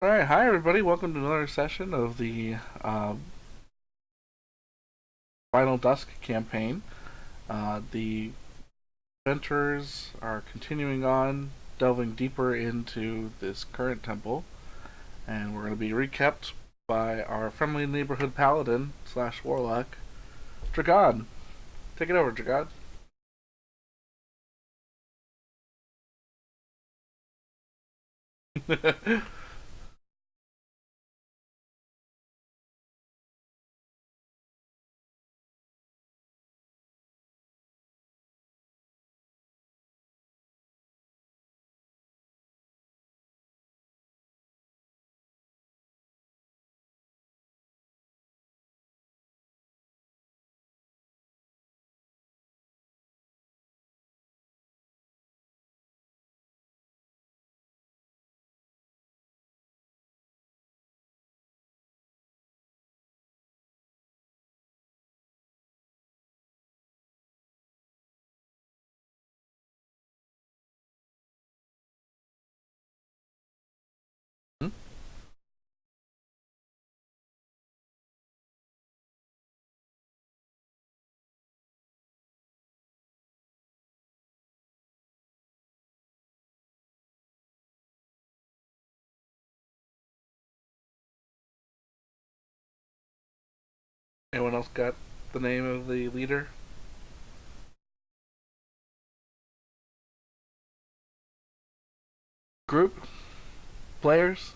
Alright, hi everybody, welcome to another session of the final Dusk campaign. The adventurers are continuing on, delving deeper into this current temple, and we're going to be recapped by our friendly neighborhood paladin slash warlock, Dragod. Take it over, Dragod. Anyone else got the name of the leader? Group? Players?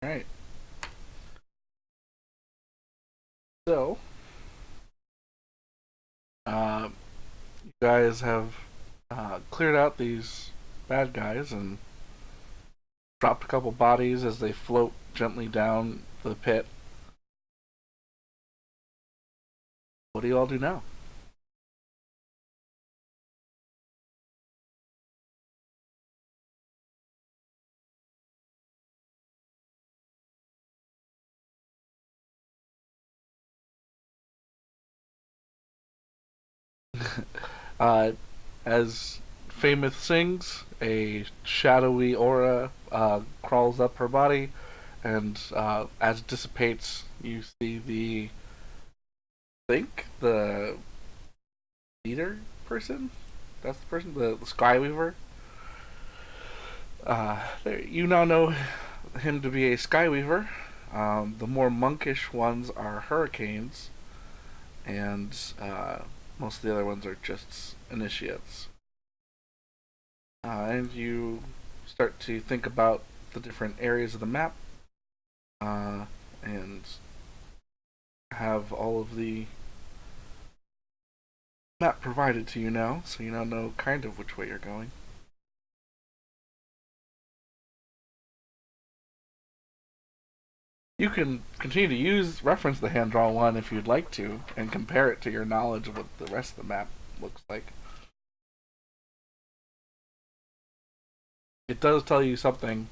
Alright, so, you guys have cleared out these bad guys and dropped a couple bodies as they float gently down the pit. What do you all do now? uh, as Famous sings, a shadowy aura crawls up her body, and as it dissipates, you see the leader person. That's the person, the Skyweaver. You now know him to be a Skyweaver. The more monkish ones are hurricanes, and most of the other ones are just initiates. And you start to think about the different areas of the map, and have all of the map provided to you now, so you now know kind of which way you're going. You can continue to reference the hand drawn one if you'd like to, and compare it to your knowledge of what the rest of the map looks like. It does tell you something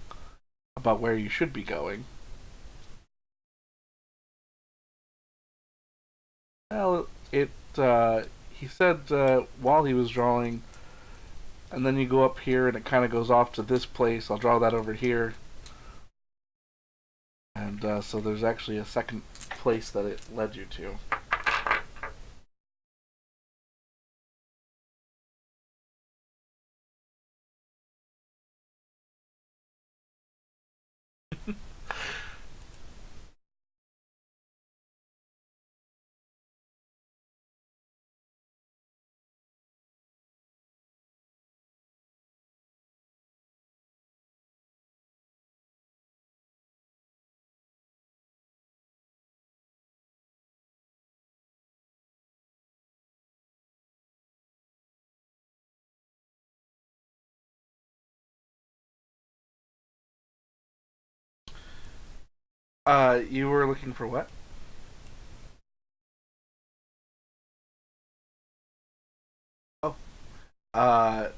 about where you should be going. Well, it he said while he was drawing, and then you go up here and it kind of goes off to this place. I'll draw that over here, and so there's actually a second place that it led you to. You were looking for what? Oh, uh,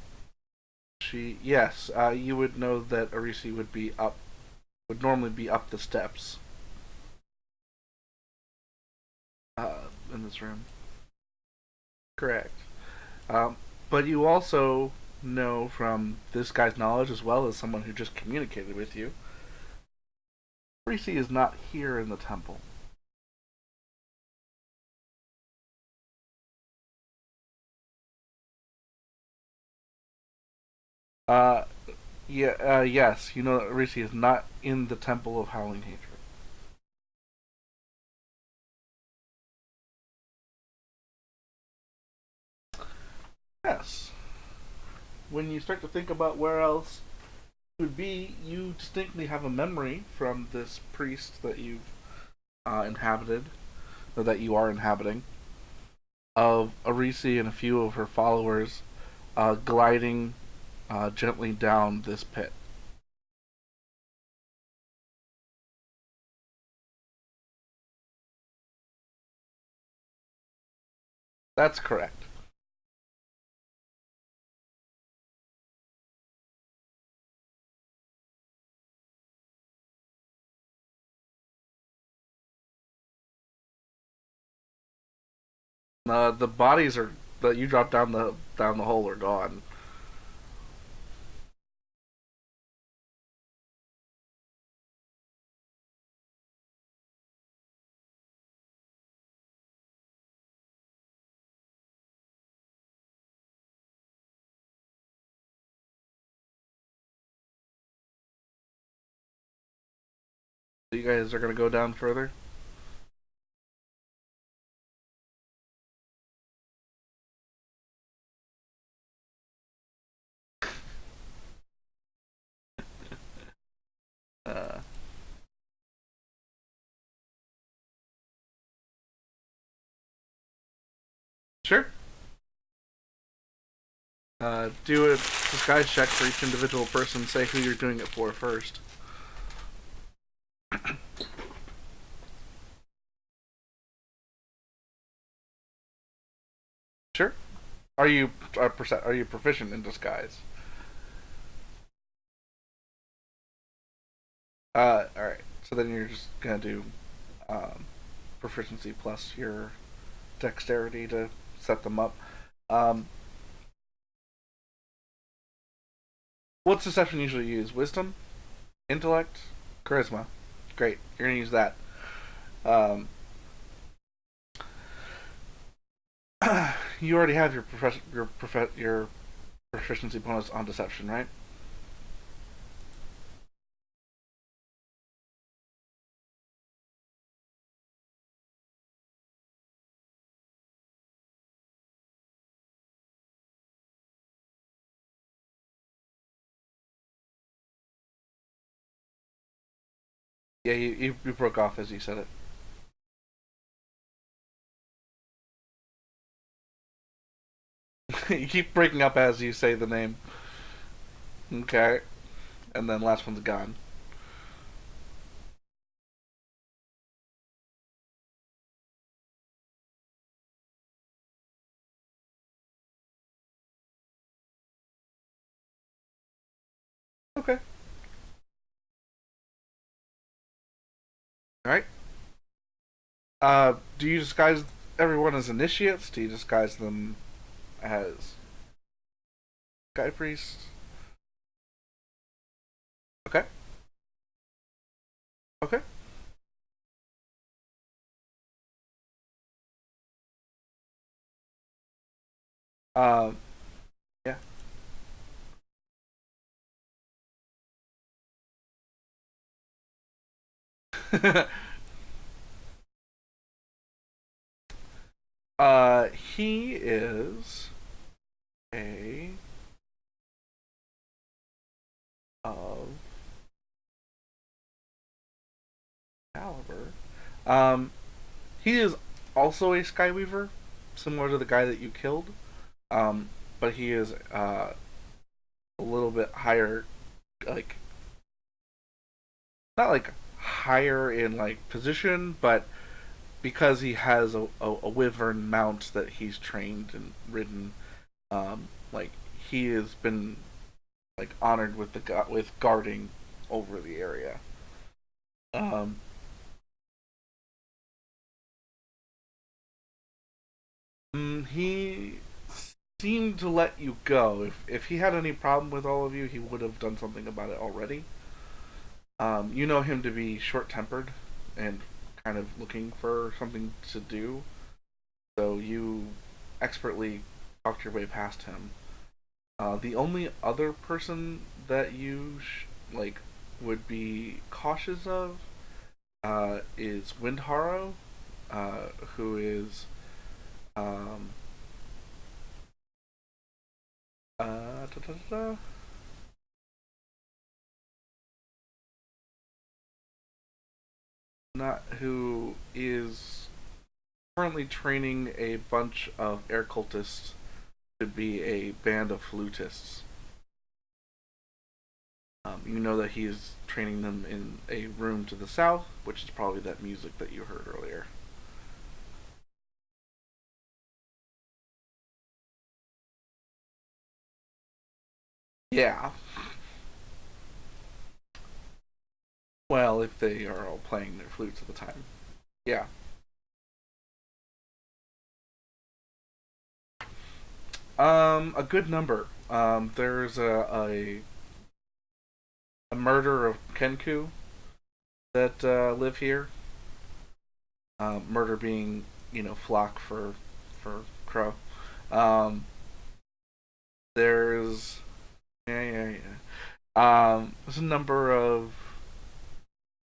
yes, you would know that Arisi would normally be up the steps, in this room. Correct. Um, but you also know from this guy's knowledge, as well as someone who just communicated with you, Arisi is not here in the temple. Uh, yeah, yes, you know that Arisi is not in the Temple of Howling Hatred. Yes. When you start to think about where else it would be, you distinctly have a memory from this priest that you've inhabited, or that you are inhabiting, of Arisi and a few of her followers gliding gently down this pit. That's correct. The bodies are that you drop down the hole are gone. So you guys are gonna go down further. Uh, sure. Do a disguise check for each individual person. Say who you're doing it for first. Sure. Are you proficient in disguise? All right. So then you're just gonna do um, proficiency plus your dexterity to set them up. Um, what's deception usually use? Wisdom, intellect, charisma. Great. You're gonna use that. Um, you already have your proficiency bonus on deception, right? Yeah, you broke off as you said it. You keep breaking up as you say the name. Okay, and then last one's gone. Okay. All right. Do you disguise everyone as initiates? Do you disguise them as guy priests? Okay. Okay. Um. Yeah. he is a of caliber. Um. He is also a Skyweaver, similar to the guy that you killed. But he is a little bit higher, like not like higher in like position, but because he has a wyvern mount that he's trained and ridden, like he has been like honored with with guarding over the area. Um, he seemed to let you go. If he had any problem with all of you, he would have done something about it already. You know him to be short tempered and kind of looking for something to do, so you expertly talked your way past him. The only other person that you like would be cautious of is Windharrow, who is um, da, da, da, not who is currently training a bunch of air cultists to be a band of flutists. You know that he's training them in a room to the south, which is probably that music that you heard earlier. Yeah. Well, if they are all playing their flutes at the time. Yeah. A good number. There's a murder of Kenku that live here. Murder being, flock for crow. Um, there's there's a number of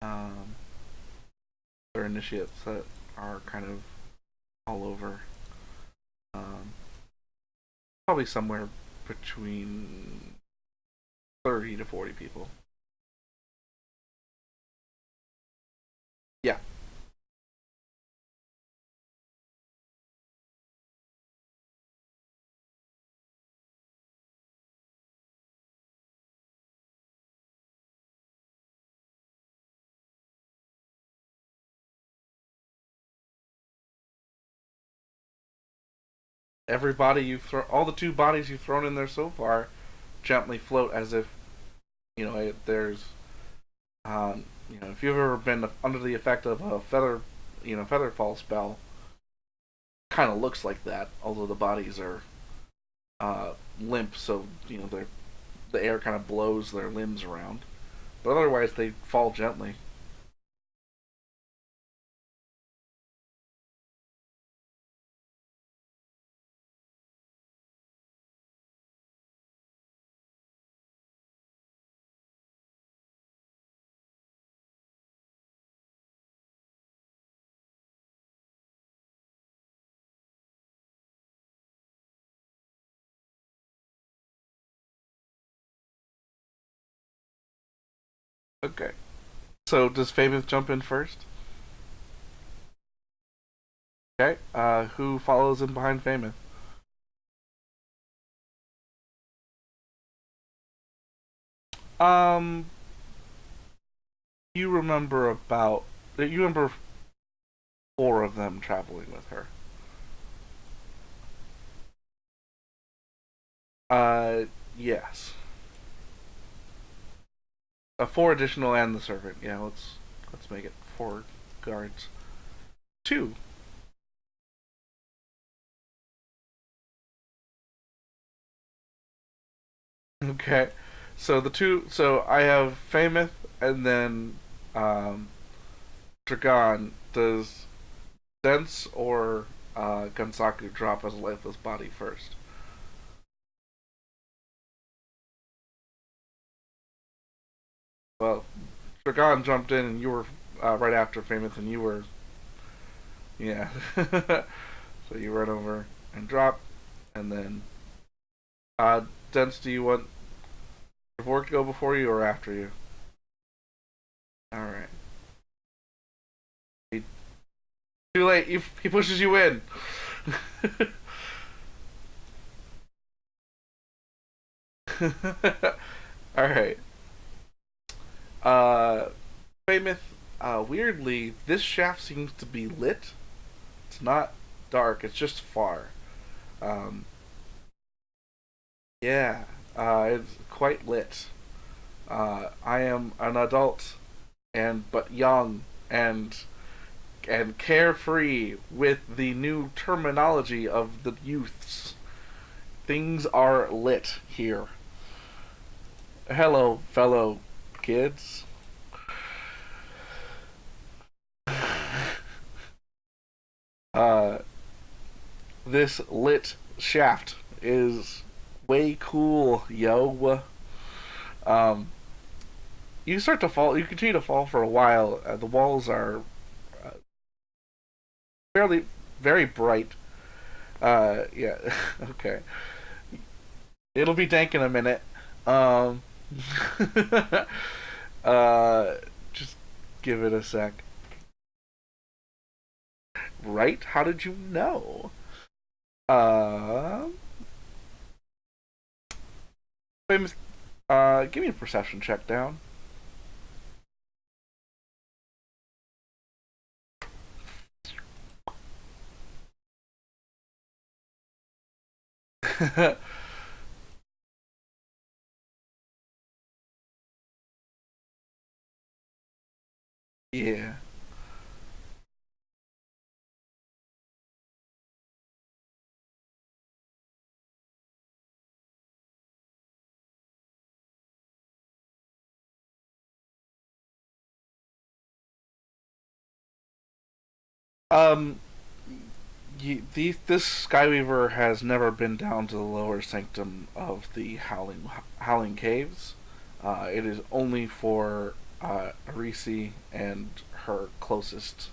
um, their initiates that are kind of all over. Um, Probably somewhere between 30 to 40 people. Yeah, all the two bodies you've thrown in there so far, gently float as if there's if you've ever been under the effect of a feather fall spell, kind of looks like that. Although the bodies are limp, so the air kind of blows their limbs around. But otherwise, they fall gently. Okay. So does Famous jump in first? Okay. Who follows in behind Famous? Um, you remember about you remember four of them traveling with her. Yes. Four additional and the servant. Yeah, let's make it four guards. Two. Okay. So the two. So I have Famous and then um, Dragon. Does Sense or Gansaku drop as a lifeless body first? Well, Dragon jumped in and you were right after Famous and you were yeah. So you run over and drop and then Sense. Do you want Vork to go before you or after you? All right. Too late. He pushes you in. All right. Uh, Famous. Weirdly, this shaft seems to be lit. It's not dark. It's just far. Um, yeah, it's quite lit. I am an adult and but young and carefree with the new terminology of the youths. Things are lit here. Hello, fellow kids. Uh, this lit shaft is way cool, yo. Um, you start to fall. You continue to fall for a while. The walls are uh, fairly very bright. Yeah. Okay. It'll be dank in a minute. Um, uh, just give it a sec. Right? How did you know? Uh, famous. Give me a perception check down. Yeah. Um, this Skyweaver has never been down to the lower sanctum of the Howling Caves. It is only for Arisi and her closest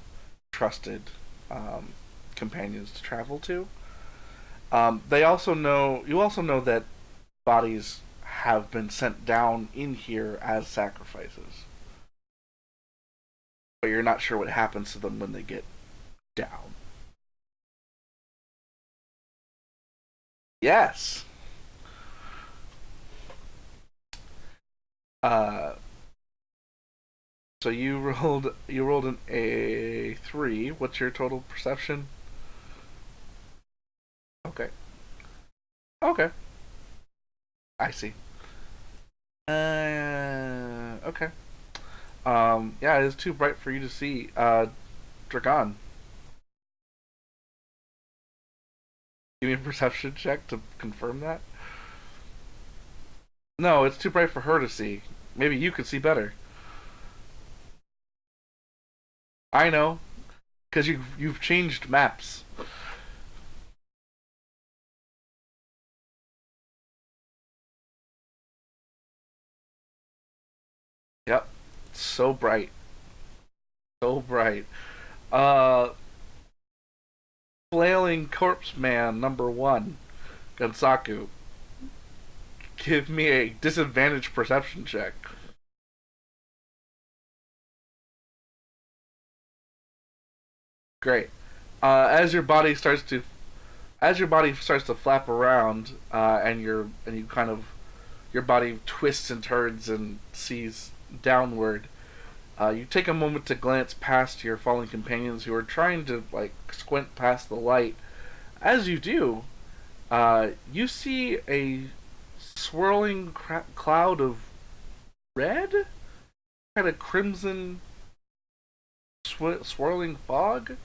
trusted um, companions to travel to. They also know. You also know that bodies have been sent down in here as sacrifices, but you're not sure what happens to them when they get down. Yes. Uh, so you rolled an A3. What's your total perception? Okay. Okay. I see. Okay. Yeah, it is too bright for you to see. Dragon, give me a perception check to confirm that. No, it's too bright for her to see. Maybe you could see better. I know, because you've changed maps. Yep. So bright. So bright. Uh, Flailing Corpse Man #1, Gansaku. Give me a disadvantage perception check. Great. As your body starts to flap around, and you kind of your body twists and turns and sees downward. You take a moment to glance past your fallen companions who are trying to like squint past the light. As you do, you see a swirling cloud of red, kind of crimson, swirling fog.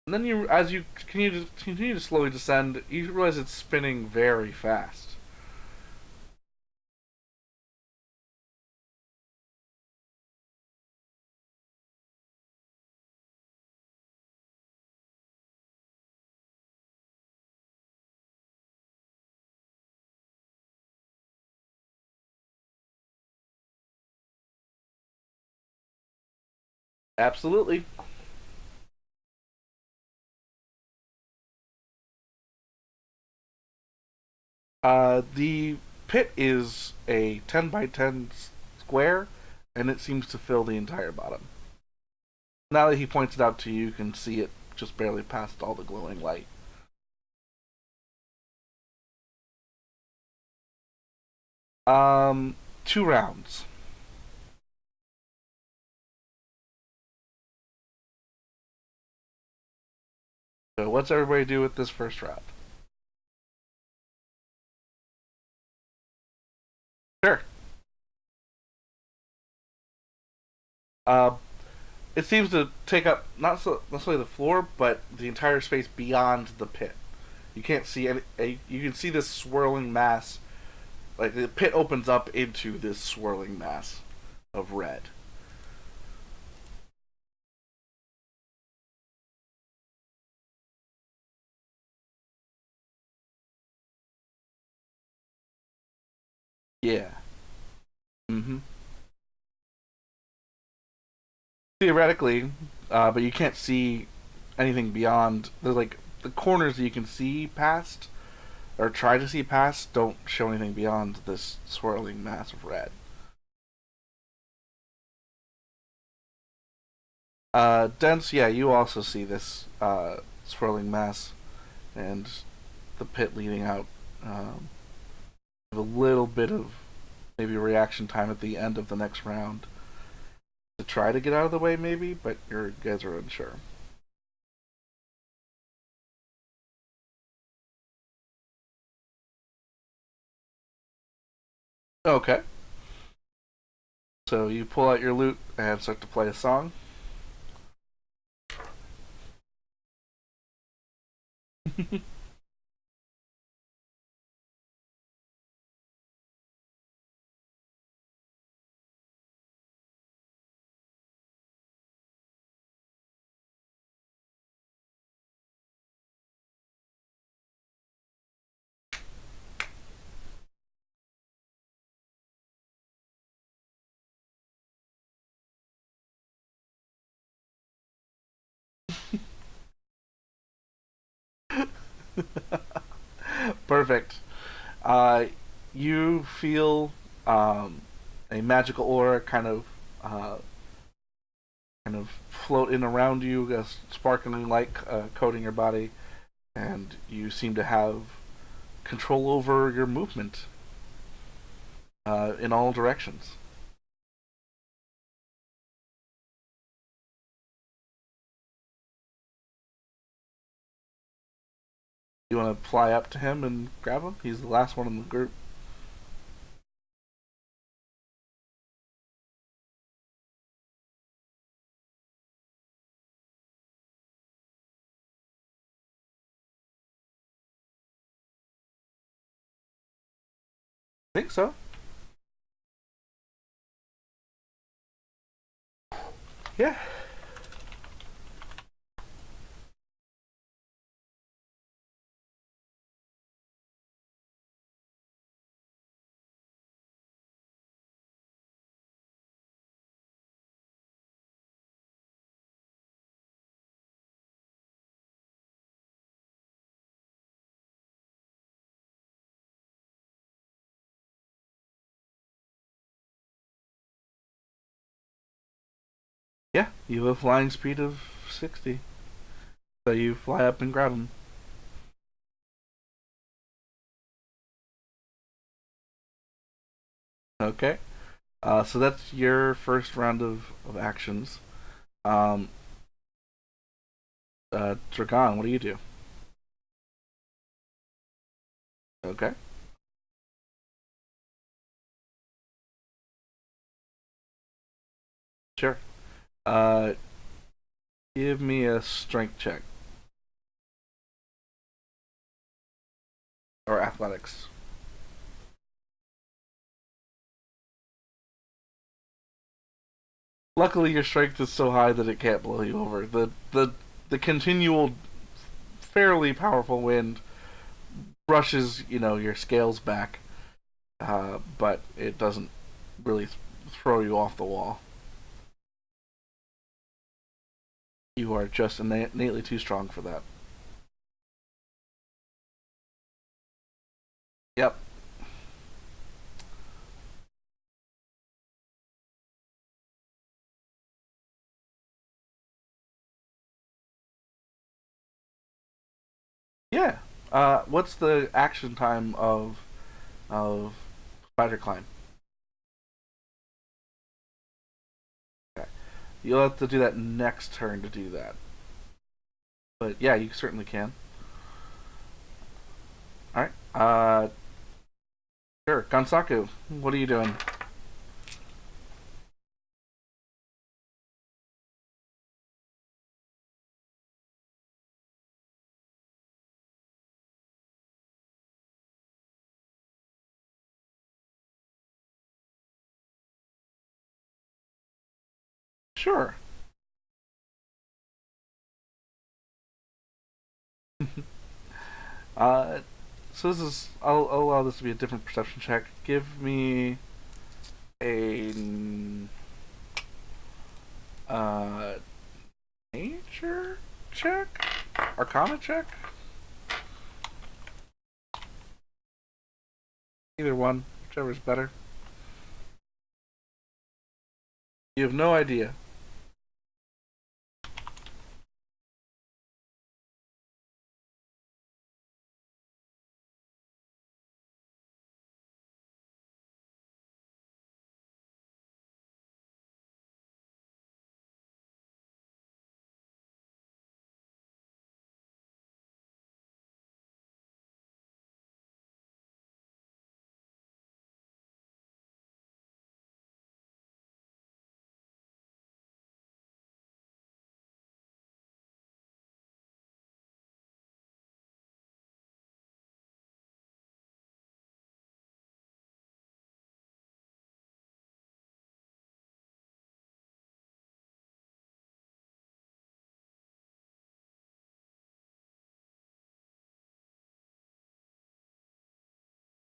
And then as you continue to slowly descend, you realize it's spinning very fast. Absolutely. The pit is a 10 by 10 square, and it seems to fill the entire bottom. Now that he points it out to you, you can see it just barely past all the glowing light. 2 rounds. So what's everybody do with this first round? Sure. Uh, it seems to take up not so necessarily the floor, but the entire space beyond the pit. You can't see any. You can see this swirling mass. Like the pit opens up into this swirling mass of red. Yeah. Mm-hmm. Theoretically, but you can't see anything beyond. There's like the corners that you can see past or try to see past don't show anything beyond this swirling mass of red. Dense, yeah, you also see this swirling mass and the pit leading out. Um, a little bit of maybe reaction time at the end of the next round to try to get out of the way, maybe, but you guys are unsure. Okay, so you pull out your lute and start to play a song. Perfect. Uh, you feel a magical aura uh, kind of float in around you, a sparkling light coating your body, and you seem to have control over your movement in all directions. You want to fly up to him and grab him? He's the last one in the group. I think so. Yeah. Yeah, you have a flying speed of 60. So you fly up and grab him. Okay. So that's your first round of actions. Um, Dragon, what do you do? Okay. Sure. Uh, Give me a strength check or athletics. Luckily, your strength is so high that it can't blow you over. The continual, fairly powerful wind brushes your scales back, but it doesn't really throw you off the wall. You are just innately too strong for that. Yep. Yeah. What's the action time of spider climb? Okay. You'll have to do that next turn to do that. But yeah, you certainly can. All right. Sure. Gansaku, what are you doing? Sure. uh, so this is. I'll allow this to be a different perception check. Give me a uh, nature check, Arcana check. Either one, whichever's better. You have no idea.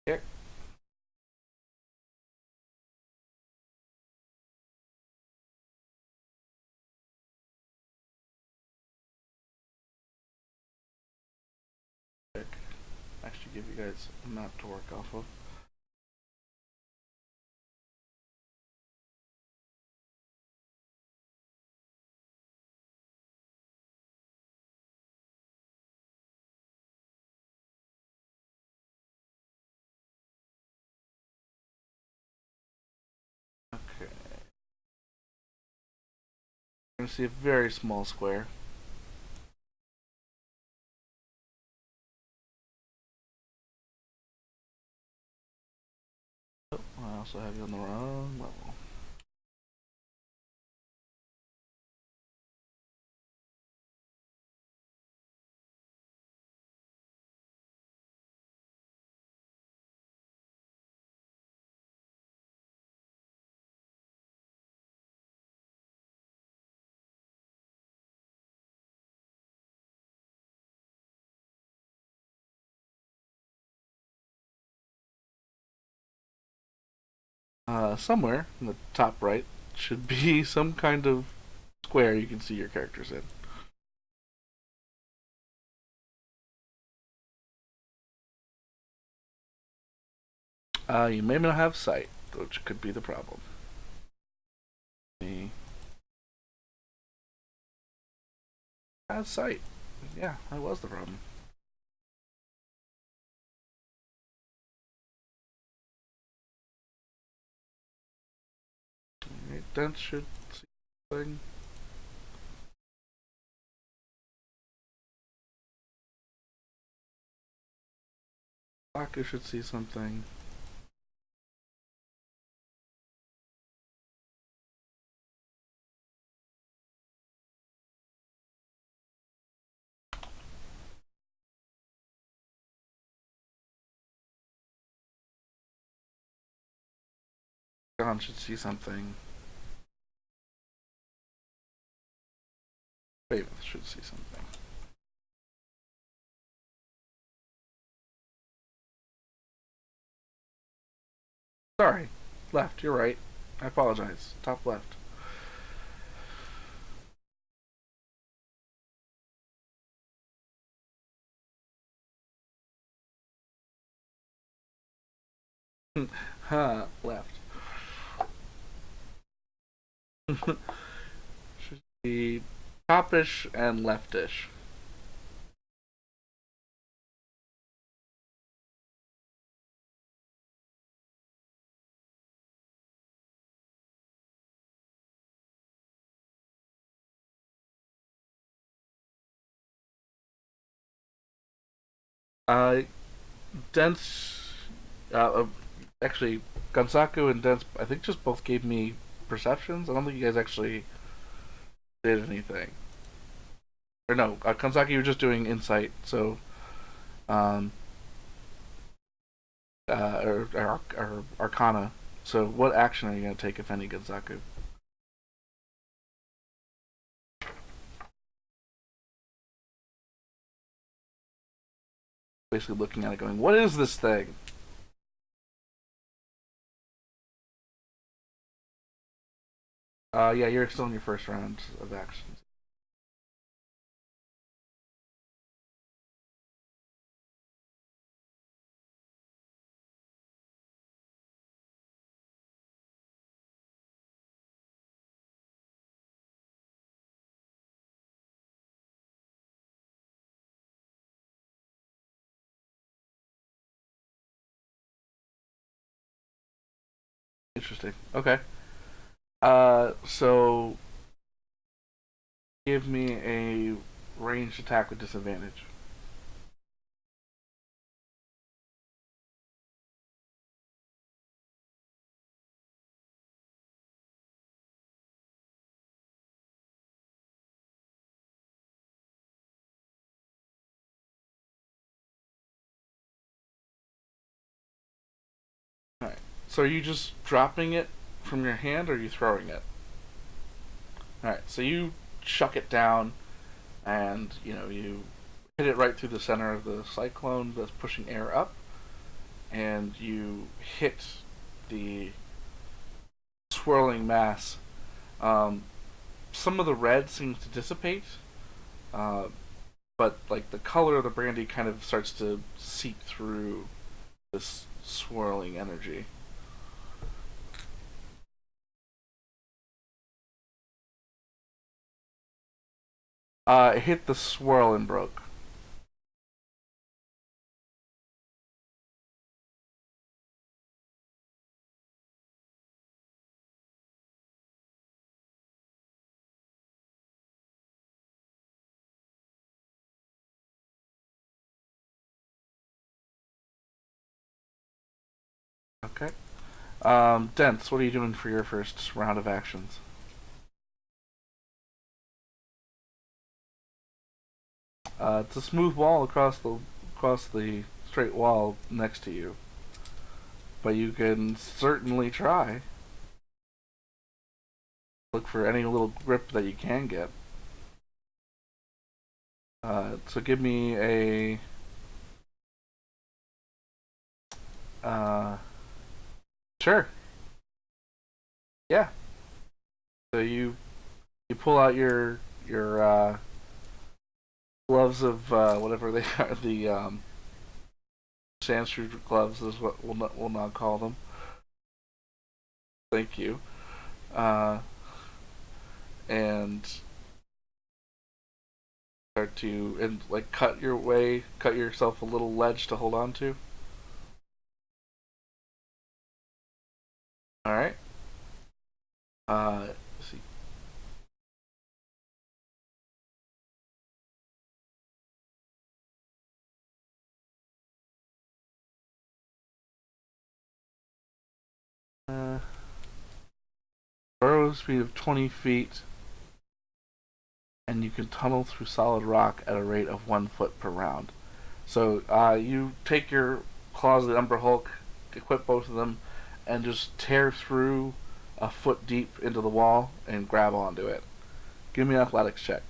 Okay. Actually, give you guys a map to work off of. Okay. We're gonna see a very small square. Oh, I also have you on the wrong level. Somewhere in the top right should be some kind of square you can see your characters in. You may not have sight, which could be the problem. He has sight. Yeah, that was the problem. Right, Dent should see something. Baku should see something. John should see something. Weymouth should see something. Sorry, left. You're right. I apologize. Top left. Huh, left. Should be topish and leftish. Uh, Dense. Uh, Actually, Gonsaku and Dense, I think, just both gave me perceptions. I don't think you guys actually did anything. Or no, Gonsaku, you were just doing insight. So, um, or Arcana. So, what action are you going to take, if any, Gonsaku? Basically, looking at it, going, "What is this thing?" Yeah, you're still in your first round of actions. Interesting. Okay. So give me a ranged attack with disadvantage. All right. So are you just dropping it from your hand, or are you throwing it? All right. So you chuck it down, and you hit it right through the center of the cyclone that's pushing air up, and you hit the swirling mass. Um, some of the red seems to dissipate, uh, but like the color of the brandy kind of starts to seep through this swirling energy. It hit the swirl and broke. Okay. Dents, what are you doing for your first round of actions? It's a smooth wall across the straight wall next to you, but you can certainly try. Look for any little grip that you can get. So give me a uh, sure, yeah. So you pull out your gloves of whatever they are, the sandstream gloves is what we'll not call them. Thank you. Uh, and start to and like cut yourself a little ledge to hold on to. All right. Let's see. Uh, Burrow speed of 20 feet, and you can tunnel through solid rock at a rate of 1 foot per round. So you take your claws of the Umber Hulk, equip both of them, and just tear through a foot deep into the wall and grab onto it. Give me an athletics check.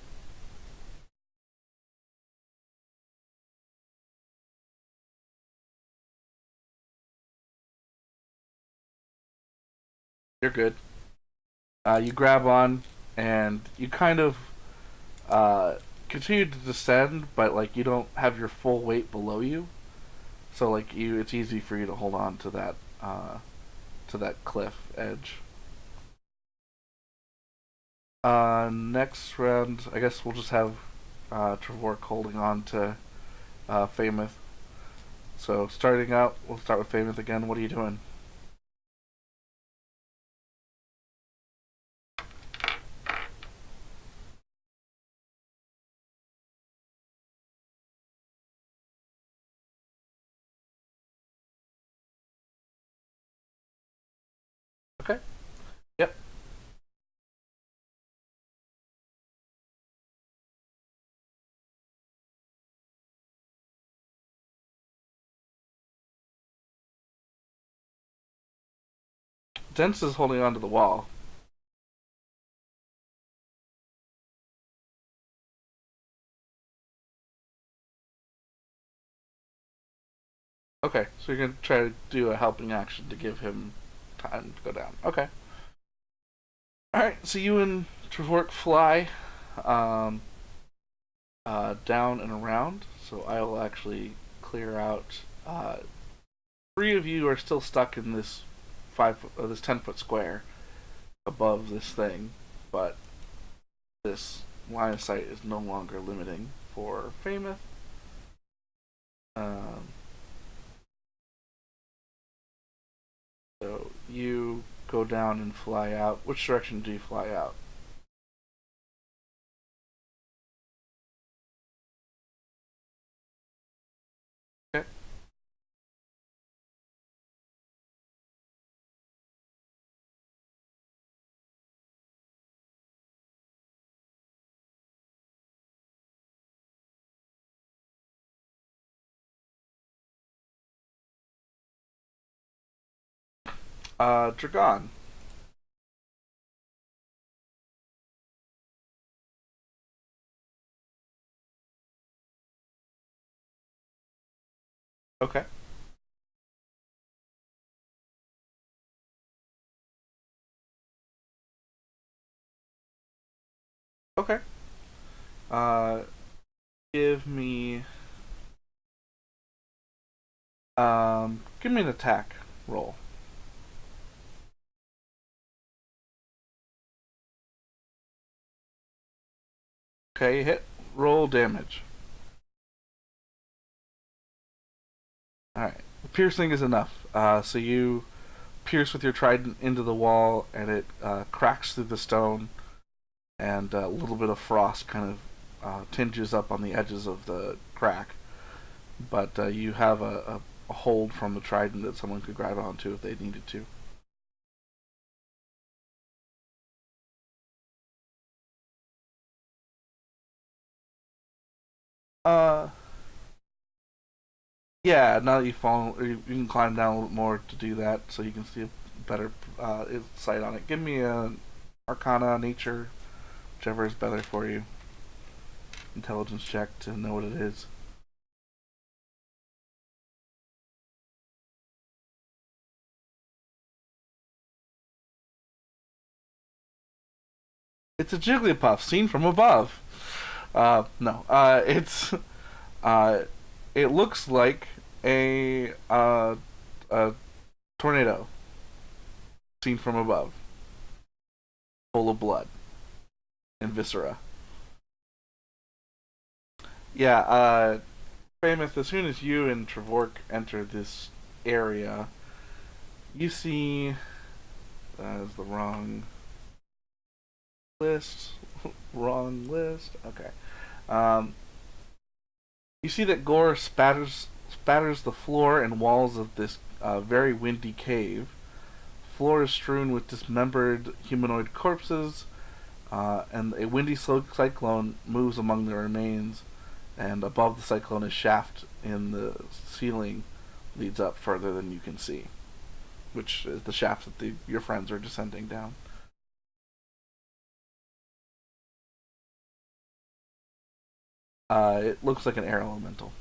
You're good. You grab on, and you kind of uh, continue to descend, but like you don't have your full weight below you, so like it's easy for you to hold on to that cliff edge. Next round, I guess we'll just have Trevork holding on to Famous. So starting out, we'll start with Famous again. What are you doing? Dents is holding onto the wall. Okay, so you're gonna try to do a helping action to give him time to go down. Okay. Alright, so you and Trevork fly um, down and around. So I will actually clear out. Three of you are still stuck in this this 10 foot square above this thing, but this line of sight is no longer limiting for Famous. Um, so you go down and fly out. Which direction do you fly out? Okay. Dragon. Okay. Okay. Uh, give me an attack roll. Okay, hit. Roll damage. All right. Piercing is enough. So you pierce with your trident into the wall, and it cracks through the stone, and a little bit of frost kind of tinges up on the edges of the crack. But you have a hold from the trident that someone could grab onto if they needed to. Uh, yeah. Now that you fall, you can climb down a little more to do that, so you can see a better sight on it. Give me a Arcana, Nature, whichever is better for you. Intelligence check to know what it is. It's a Jigglypuff seen from above. No, it's uh, it looks like a tornado seen from above, full of blood and viscera. Yeah, Famous. As soon as you and Trevork enter this area, you see that is the wrong list. Wrong list. Okay. Um, you see that gore spatters the floor and walls of this very windy cave. Floor is strewn with dismembered humanoid corpses, and a windy cyclone moves among the remains. And above the cyclone, a shaft in the ceiling leads up further than you can see, which is the shaft that your friends are descending down. It looks like an air elemental.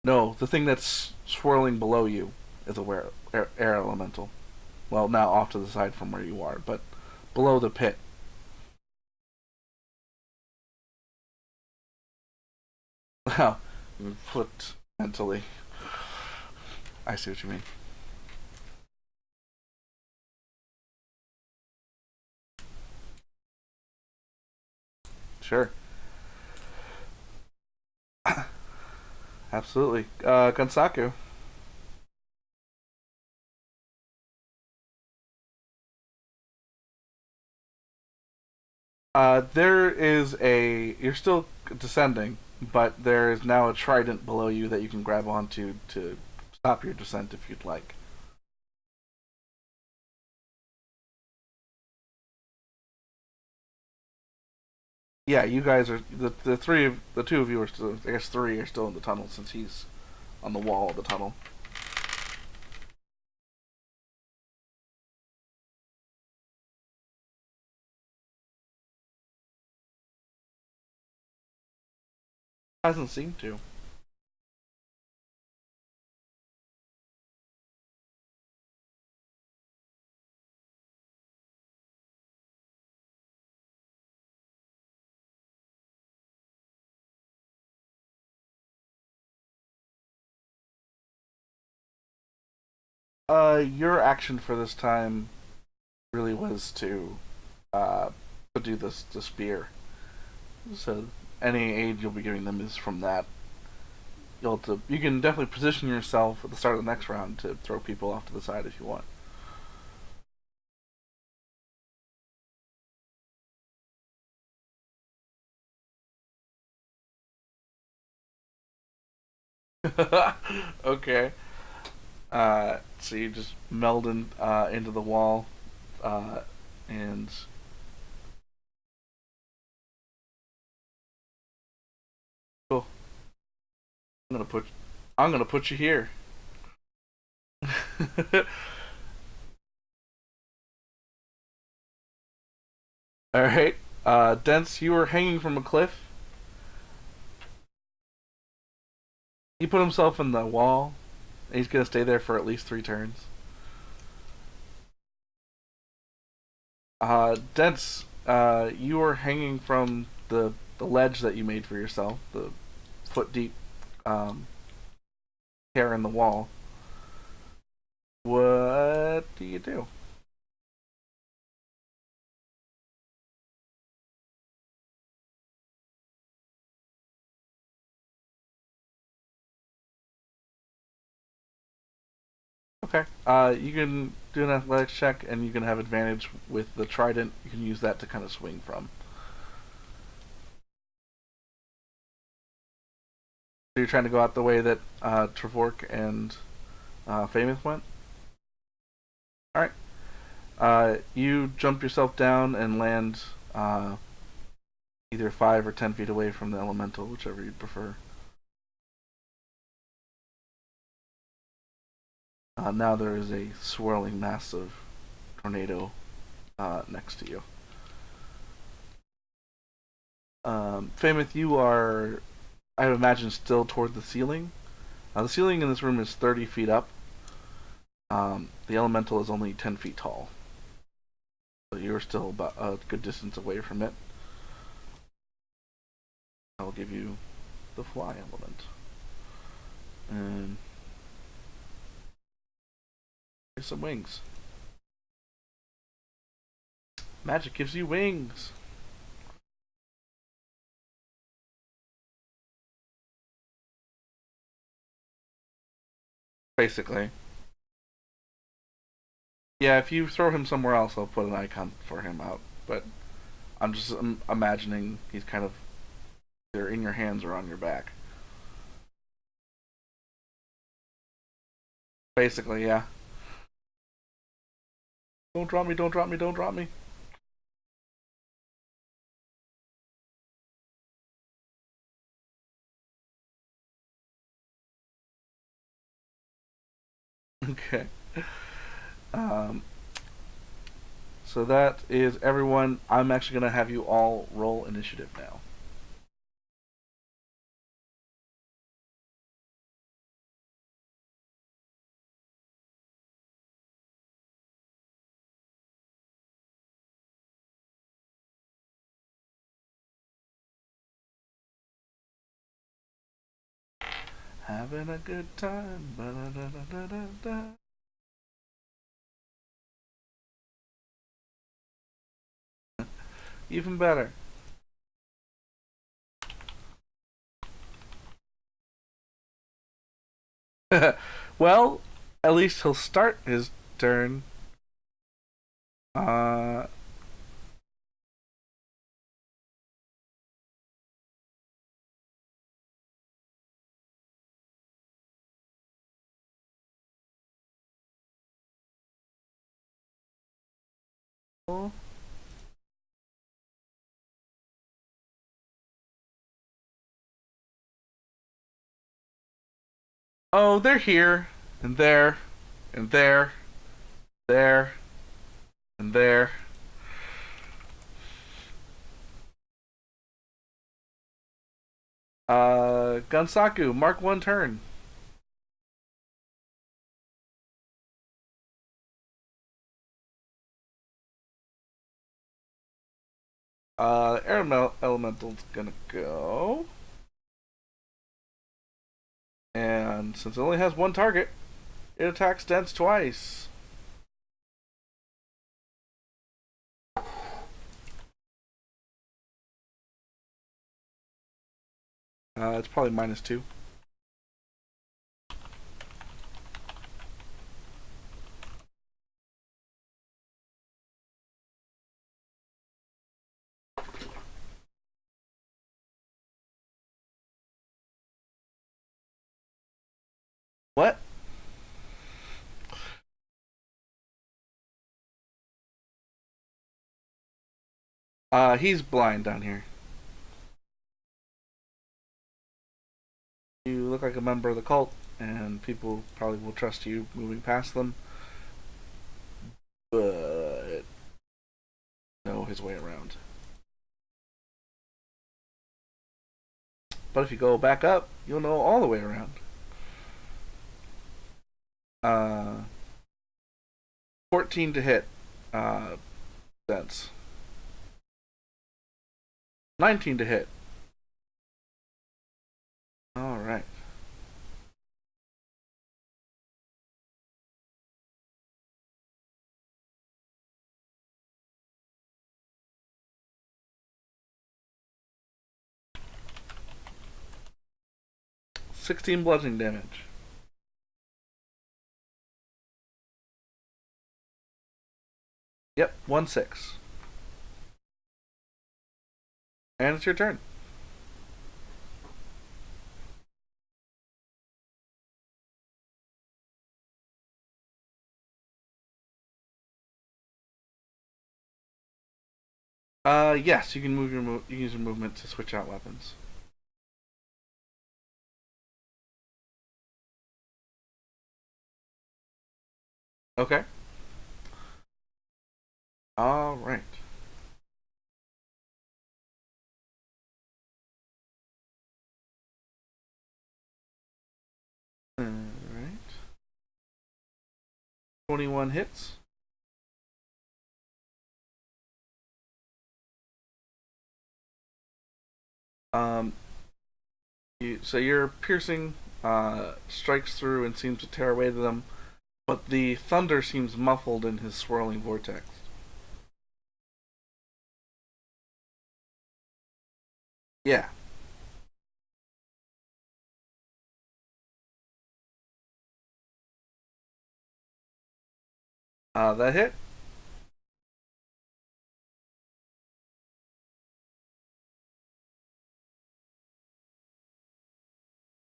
No, the thing that's swirling below you is a air elemental. Well, now off to the side from where you are, but below the pit. Wow, flipped mentally. I see what you mean. Sure, absolutely. Gonsaku. There is a. You're still descending, but there is now a trident below you that you can grab onto to stop your descent if you'd like. Yeah, you guys are the two of you are still. I guess three are still in the tunnel since he's on the wall of the tunnel. Hasn't seemed to. Your action for this time really was uh to do this the spear. So any aid you'll be giving them is from that. You can definitely position yourself at the start of the next round to throw people off to the side if you want. Okay. So you just meld into the wall, uh, and cool. I'm gonna put I'm gonna put you here. All right. Dents, you were hanging from a cliff. He put himself in the wall. And he's gonna stay there for at least 3 turns. Dents, you were hanging from the ledge that you made for yourself, the foot deep um, tear in the wall. What do you do? Okay. You can do an athletics check, and you can have advantage with the trident. You can use that to kind of swing from. So you're trying to go out the way that Trevork and Famous went. All right. You jump yourself down and land either 5 or 10 feet away from the elemental, whichever you'd prefer. Now there is a swirling mass of tornado next to you. Famous, you are, I would imagine, still toward the ceiling. The ceiling in this room is 30 feet up. The elemental is only 10 feet tall. So you're still about a good distance away from it. I'll give you the fly element. And here's some wings. Magic gives you wings. Basically. Yeah, if you throw him somewhere else, I'll put an icon for him out. But I'm just imagining he's kind of either in your hands or on your back. Basically, yeah. Don't drop me, don't drop me, don't drop me. Okay. Um, so that is everyone. I'm actually going to have you all roll initiative now. Having a good time. Ba-da-da-da-da-da. Even better. Well, at least he'll start his turn. Uh, Oh, they're here, and there, and there, there, and there. Gunsaku, mark one turn. Air Elemental's gonna go. And since it only has one target, it attacks Dense twice. It's probably -2. What? He's blind down here. You look like a member of the cult, and people probably will trust you moving past them, but know his way around. But if you go back up, you'll know all the way around. Uh, 14 to hit. Sense. 19 to hit. All right. 16 bludgeoning damage. Yep, 1/6. And it's your turn. Yes, you can you can use your movement to switch out weapons. Okay. All right. All right. 21 hits. Um, so your piercing strikes through and seems to tear away to them, but the thunder seems muffled in his swirling vortex. Yeah. That hit.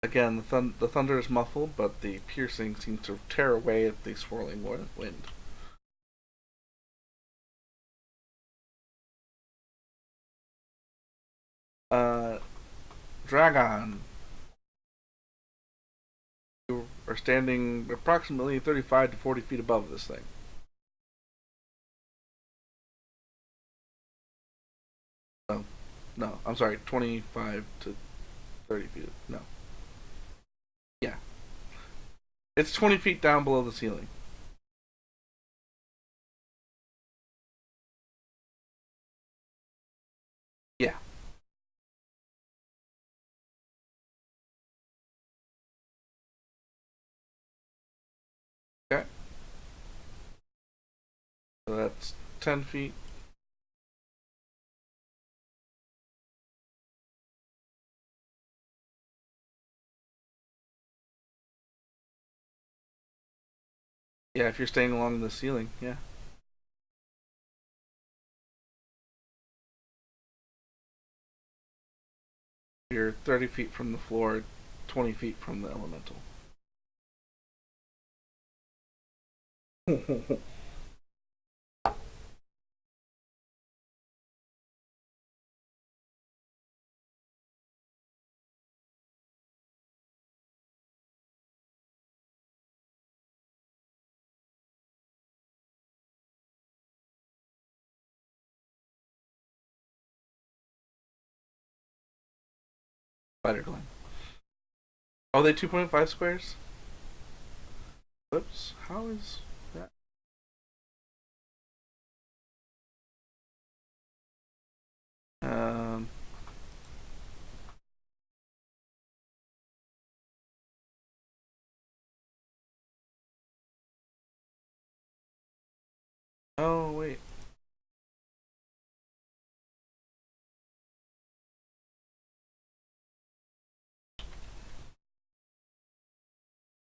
Again, the thunder is muffled, but the piercing seems to tear away at the swirling wind. Uh, Dragon, you are standing approximately 35 to 40 feet above this thing. No, no, I'm sorry, 25 to 30 feet. No, yeah, it's 20 feet down below the ceiling. Yeah. Okay. So that's 10 feet. Yeah, if you're staying along the ceiling, yeah. You're 30 feet from the floor, 20 feet from the elemental. Spider Glen. Oh, they 2.5 squares? Whoops. How is that? Um. Oh, wait.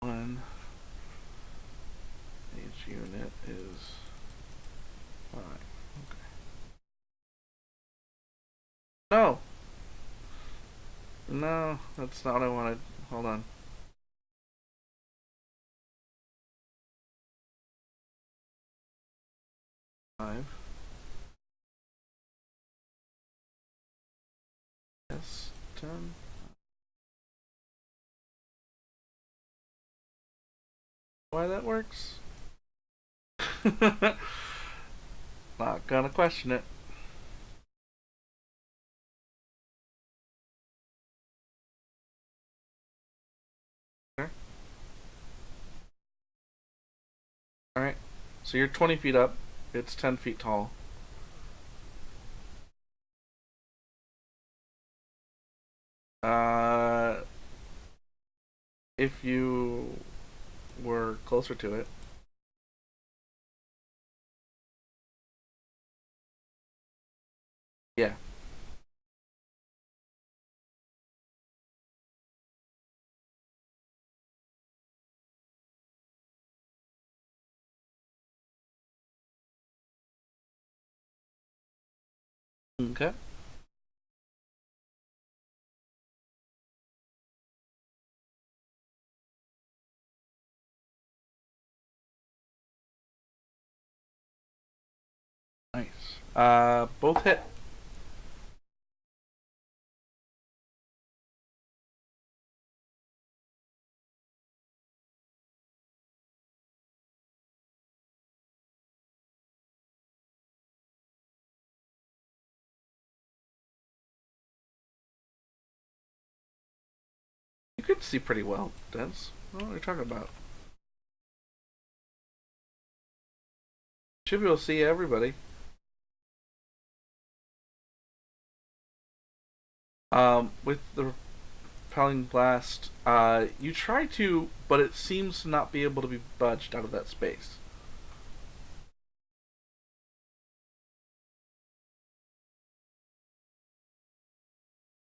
One. Each unit is 5. Okay. No! No, that's not what I wanted. Hold on. Five. Yes. 10. Why that works? Not gonna question it. Alright. So you're 20 feet up. It's 10 feet tall. Uh, if you were closer to it. Yeah. Okay. Nice. Both hit. You could see pretty well, Dense. What are you talking about? Should be able to see everybody. With the repelling blast, you try to, but it seems to not be able to be budged out of that space.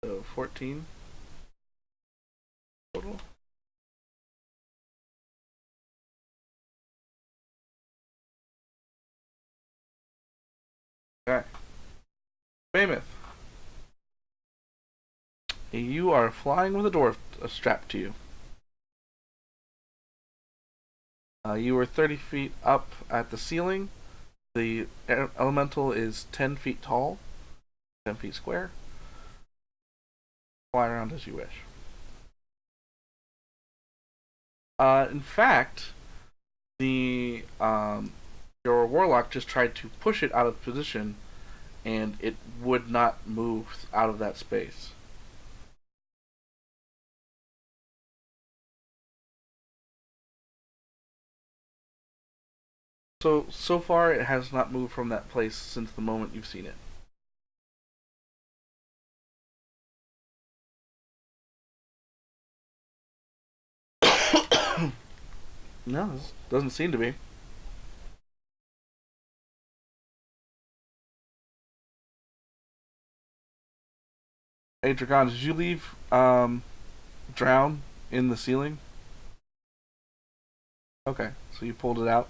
So 14 total. Okay. Mammoth. You are flying with a dwarf strapped to you. You were 30 feet up at the ceiling. The elemental is 10 feet tall, 10 feet square. Fly around as you wish. In fact, the your warlock just tried to push it out of position, and it would not move out of that space. So far, it has not moved from that place since the moment you've seen it. No, this doesn't seem to be. Hey, Dragon, did you leave drown in the ceiling? Okay, so you pulled it out.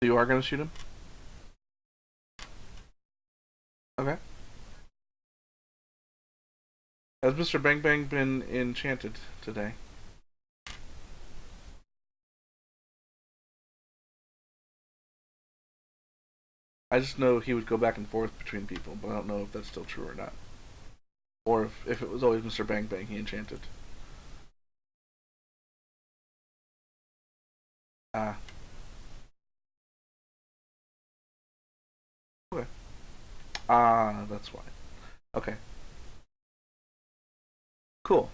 So you are gonna shoot him. Okay. Has Mr. Bang Bang been enchanted today? I just know he would go back and forth between people, but I don't know if that's still true or not. Or if it was always Mr. Bang Bang he enchanted. Ah, Ah, that's why. Okay, cool.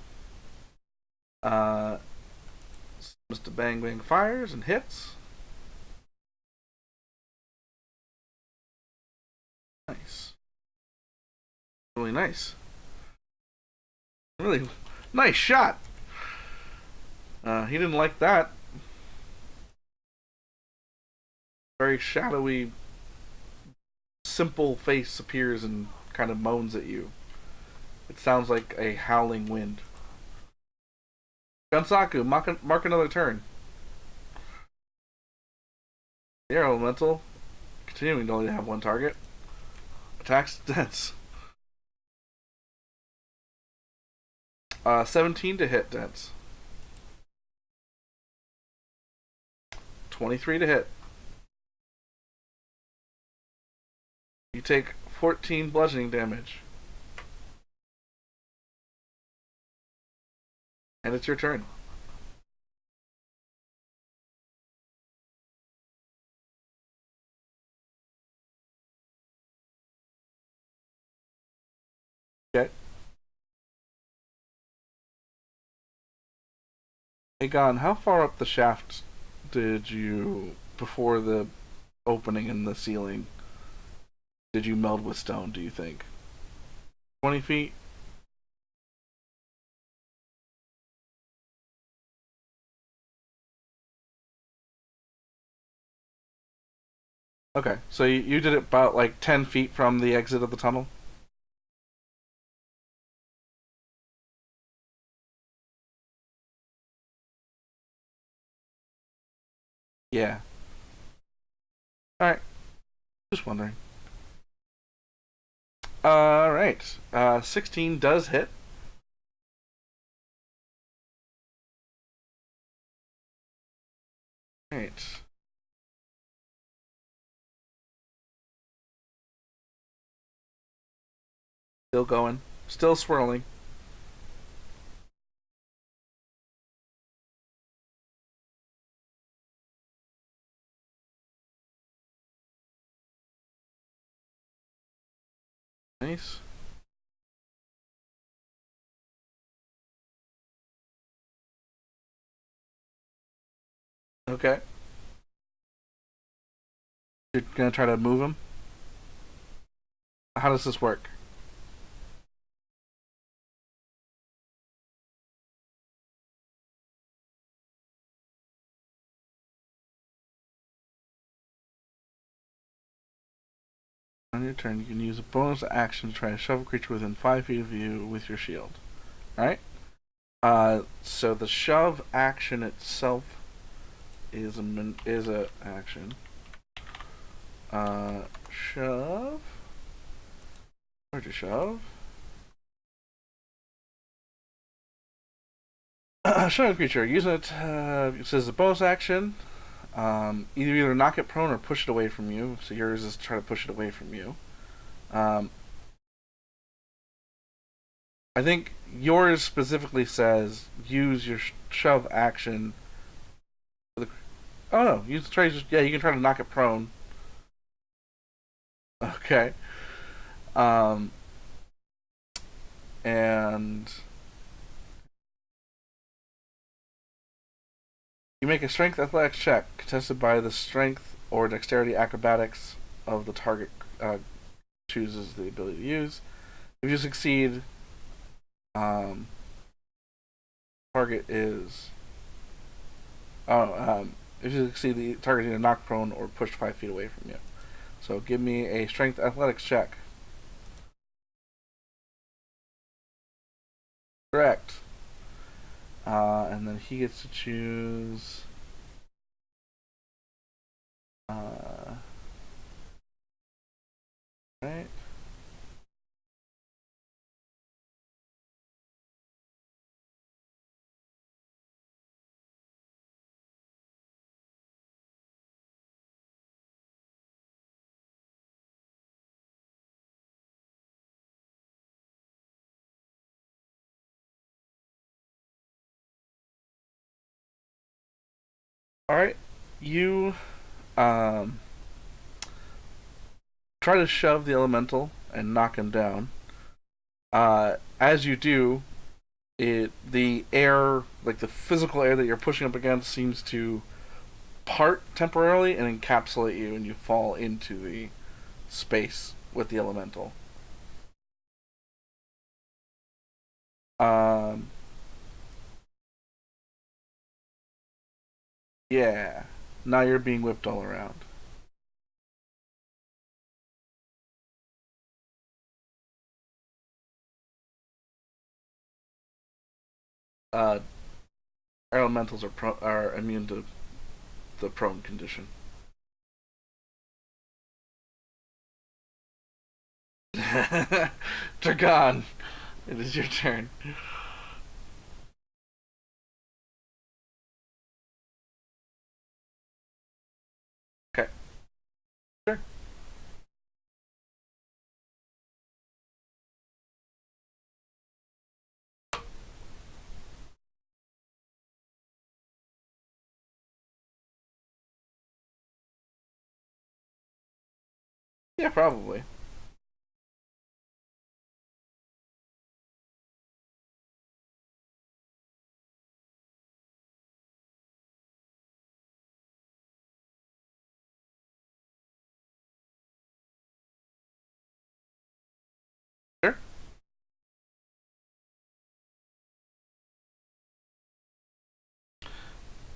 Uh, Mr. Bang Bang fires and hits. Nice. Really nice. Really nice shot. He didn't like that. Very shadowy, simple face appears and kind of moans at you. It sounds like a howling wind. Gunsaku, mark another turn. The air elemental, continuing to only have one target. Attacks dense. 17 to hit dense. 23 to hit. You take 14 bludgeoning damage. And it's your turn. Okay. Aegon, how far up the shaft did you, before the opening in the ceiling, did you meld with stone, do you think? 20 feet? Okay, so you did it about like 10 feet from the exit of the tunnel? Yeah. Alright, just wondering. Alright, 16 does hit. Alright. Still going. Still swirling. Nice. Okay. You're gonna try to move him? How does this work? On your turn, you can use a bonus action to try to shove a creature within 5 feet of you with your shield. Alright? So the shove action itself is a action. Shove. Where'd you shove? Shove a creature. Use it. It says a bonus action. Either knock it prone or push it away from you. So yours is to try to push it away from you. Um, I think yours specifically says use your shove action. For the, oh no, use try. Yeah, you can try to knock it prone. Okay. Um, and you make a strength athletics check contested by the strength or dexterity acrobatics of the target chooses the ability to use. If you succeed, um, target is if you succeed, the target is either knocked prone or pushed 5 feet away from you. So give me a strength athletics check. Correct. And then he gets to choose. Right. All right. You um, try to shove the elemental and knock him down. As you do, the air, like the physical air that you're pushing up against, seems to part temporarily and encapsulate you, and you fall into the space with the elemental. Um, yeah. Now you're being whipped all around. Uh, Elementals are immune to the prone condition. Dragon, it is your turn. Okay, sure. Yeah, probably. Sure.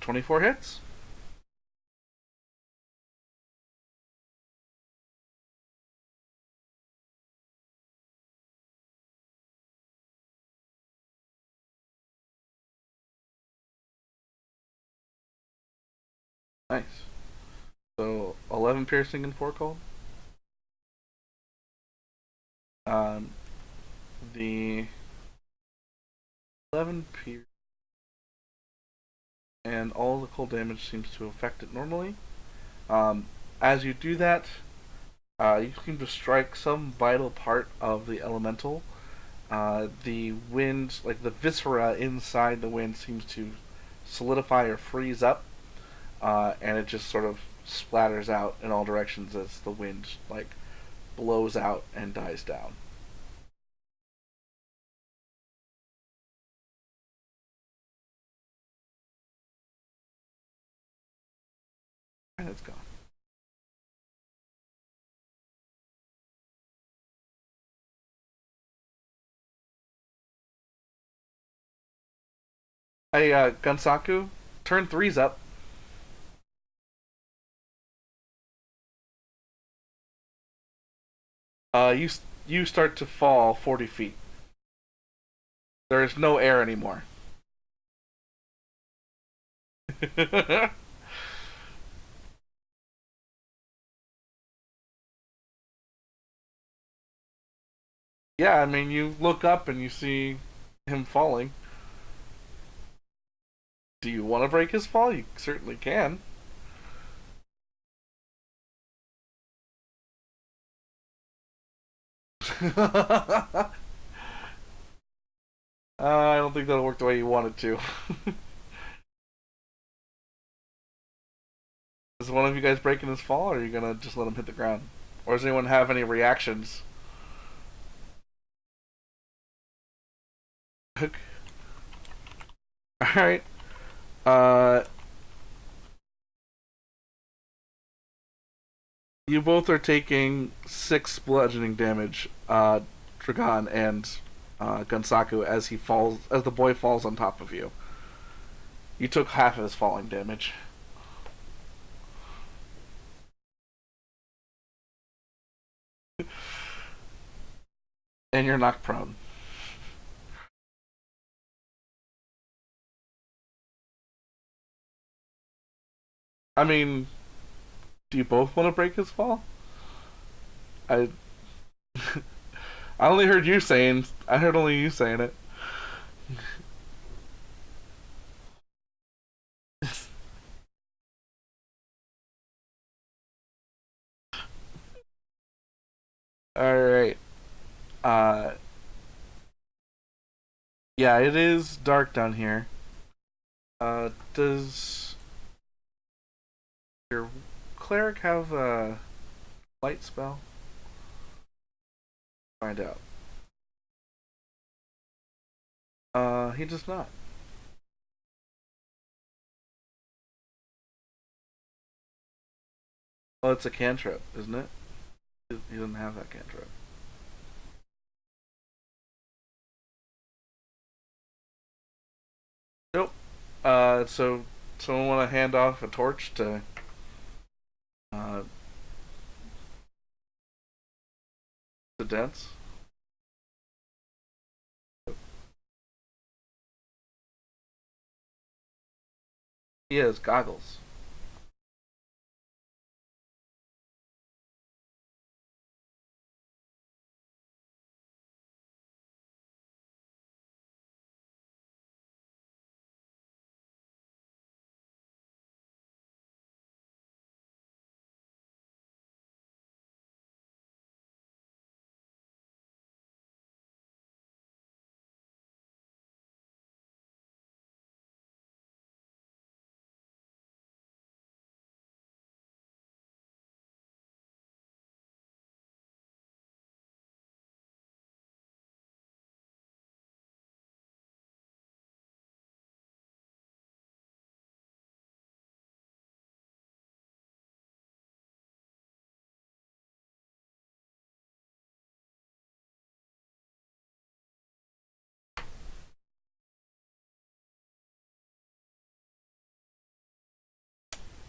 24 hits. Nice. So 11 piercing and 4 cold. Um, the 11 pierce and all the cold damage seems to affect it normally. Um, as you do that, you seem to strike some vital part of the elemental. The wind, like the viscera inside the wind, seems to solidify or freeze up, and it just sort of splatters out in all directions as the wind like blows out and dies down, and it's gone. Hey, Gunsaku, turn three's up. You you start to fall 40 feet. There is no air anymore. Yeah, I mean, you look up and you see him falling. Do you want to break his fall? You certainly can. I don't think that'll work the way you want it to. Is one of you guys breaking his fall, or are you gonna just let him hit the ground? Or does anyone have any reactions? Alright. Uh, you both are taking 6 bludgeoning damage, Dragon and Gunsaku, as he falls, as the boy falls on top of you. You took half of his falling damage, and you're knocked prone. I mean, do you both want to break his fall? I I only heard you saying. I heard only you saying it. All right. Uh, yeah, it is dark down here. Does your cleric have a light spell? Find out. He does not. Oh, it's a cantrip, isn't it? He doesn't have that cantrip. Nope. So someone want to hand off a torch uh to Dents? He has goggles.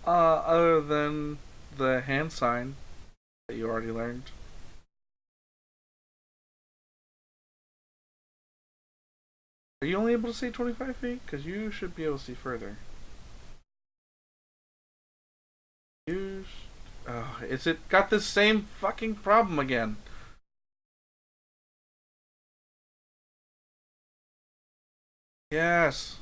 Other than the hand sign that you already learned. Are you only able to see 25 feet? Because you should be able to see further. You. Oh, is it got this same fucking problem again? Yes.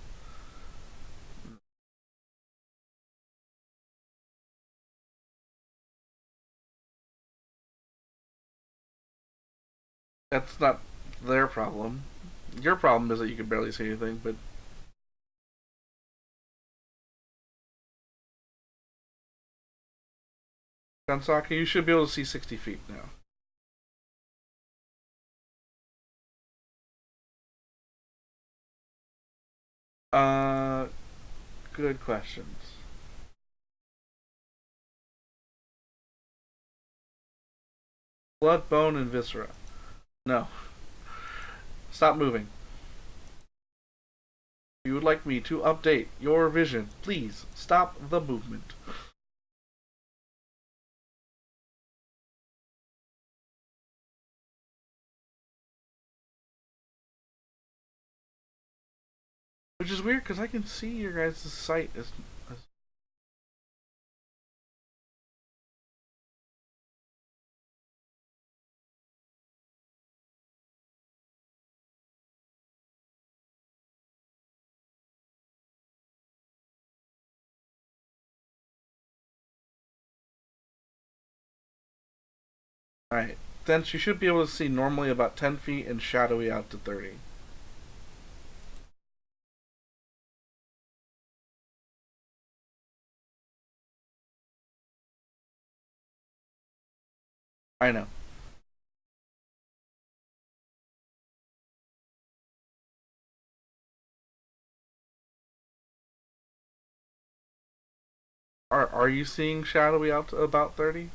That's not their problem. Your problem is that you can barely see anything, but Gansaka, you should be able to see 60 feet now. Uh, Good questions. Blood, bone, and viscera. No. Stop moving. If you would like me to update your vision, please stop the movement. Which is weird because I can see your guys' sight as. Alright. Then you should be able to see normally about 10 feet and shadowy out to 30. I know. Are you seeing shadowy out to about 30?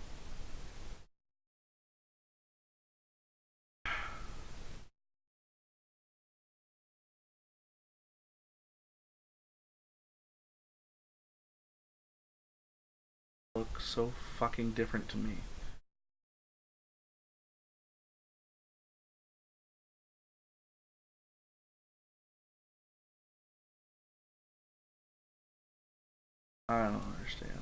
Looks so fucking different to me. I don't understand.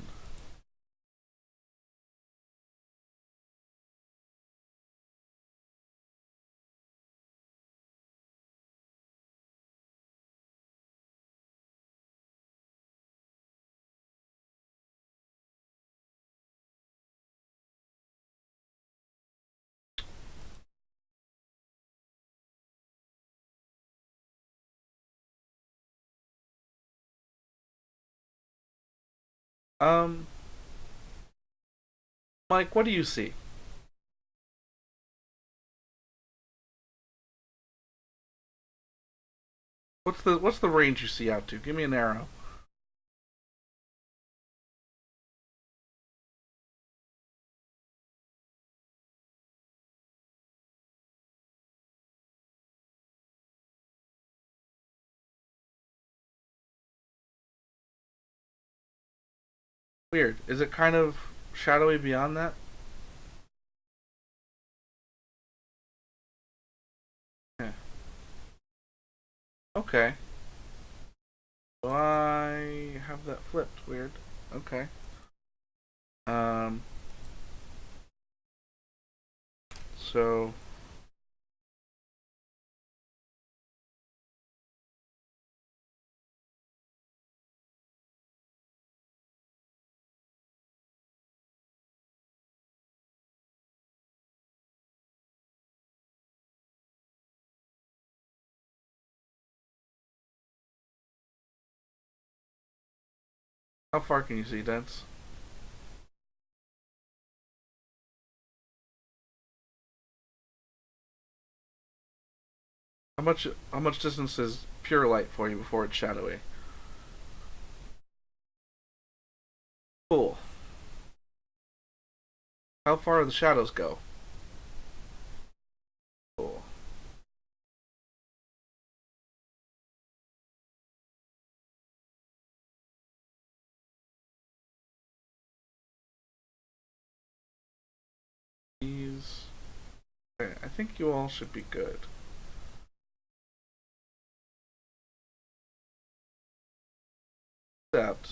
Um, Mike, what do you see? What's the range you see out to? Give me an arrow. Weird. Is it kind of shadowy beyond that? Yeah. Okay. So I have that flipped. Weird. Okay. Um. So how far can you see, Dents? How much distance is pure light for you before it's shadowy? Cool. How far do the shadows go? Cool. These. Okay, I think you all should be good. Except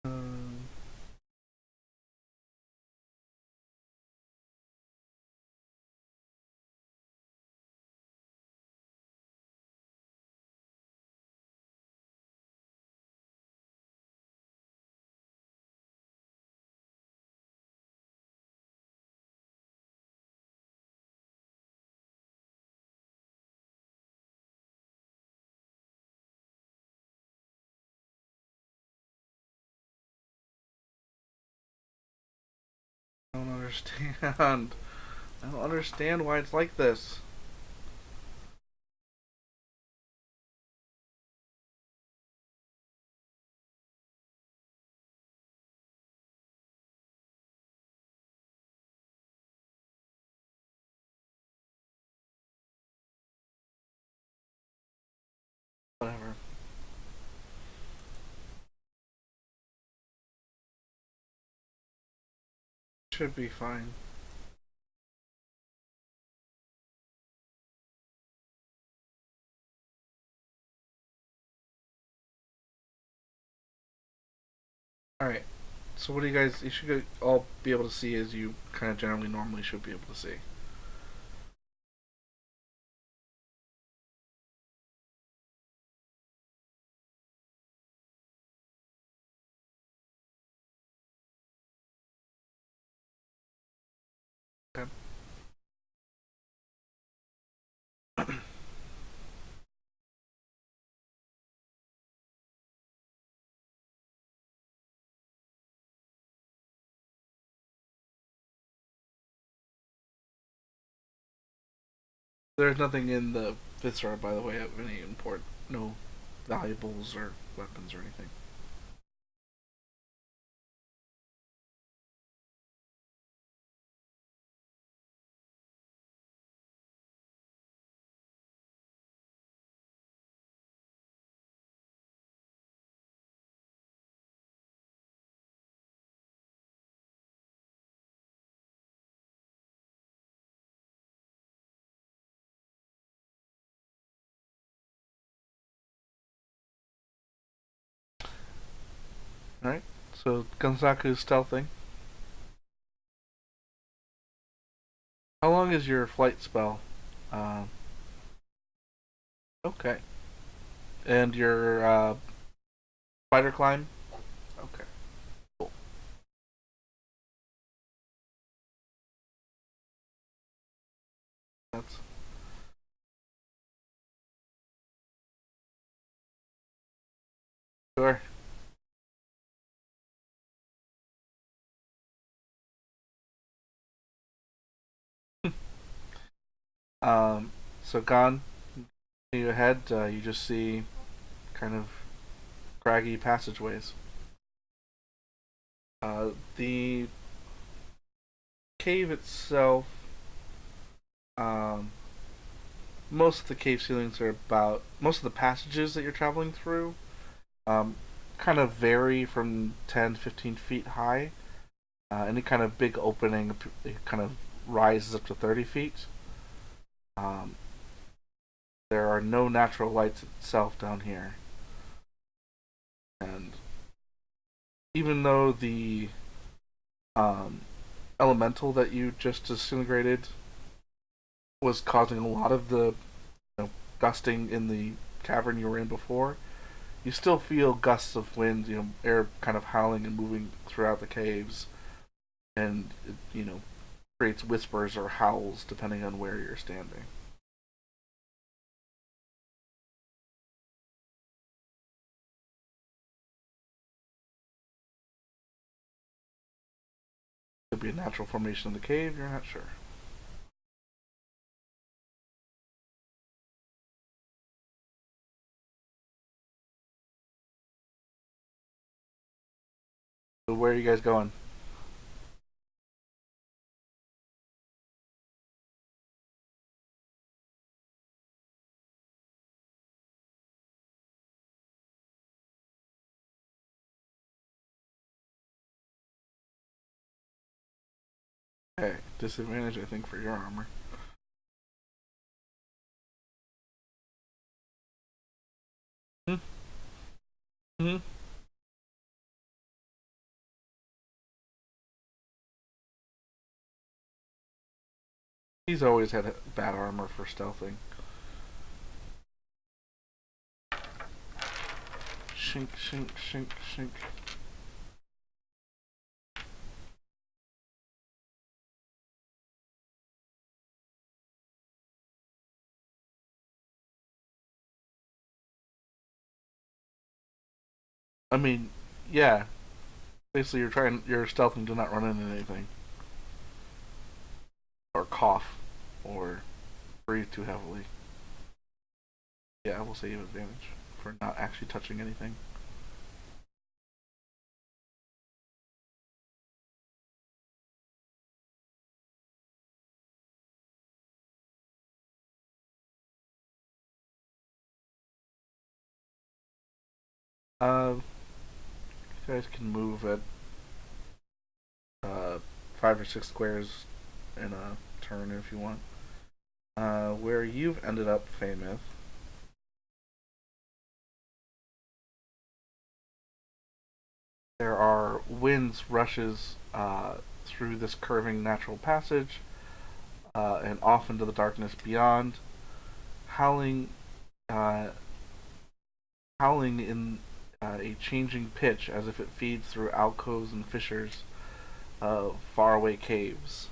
um, I don't understand. I don't understand why it's like this. Whatever. Should be fine. Alright. So what do you guys? You should all be able to see as you kind of generally normally should be able to see. Okay. There's nothing in the viscera, by the way, of any import. No valuables or weapons or anything. Alright. So Gunsaku's stealthing. How long is your flight spell? Um, okay. And your spider climb? Okay, cool. That's sure. Um, so gone. You ahead. You just see kind of craggy passageways. The cave itself. Um, most of the cave ceilings are about. Most of the passages that you're traveling through um, kind of vary from 10 to 15 feet high. Any kind of big opening it kind of rises up to 30 feet. Um, there are no natural lights itself down here. And even though the um, elemental that you just disintegrated was causing a lot of the gusting in the cavern you were in before, you still feel gusts of wind, air kind of howling and moving throughout the caves, and it, creates whispers or howls depending on where you're standing. Could be a natural formation in the cave, you're not sure. So where are you guys going? Okay, disadvantage I think for your armor. Mm-hmm. He's always had bad armor for stealthing. Shink, shink, shink, shink. I mean, yeah. Basically, you're stealthing to not run into anything, or cough, or breathe too heavily. Yeah, I will say you have advantage for not actually touching anything. You guys can move at uh, 5 or 6 squares in a turn if you want. Where you've ended up, Famous, there are winds rushes through this curving natural passage and off into the darkness beyond, howling, uh, howling in a changing pitch as if it feeds through alcoves and fissures of faraway caves.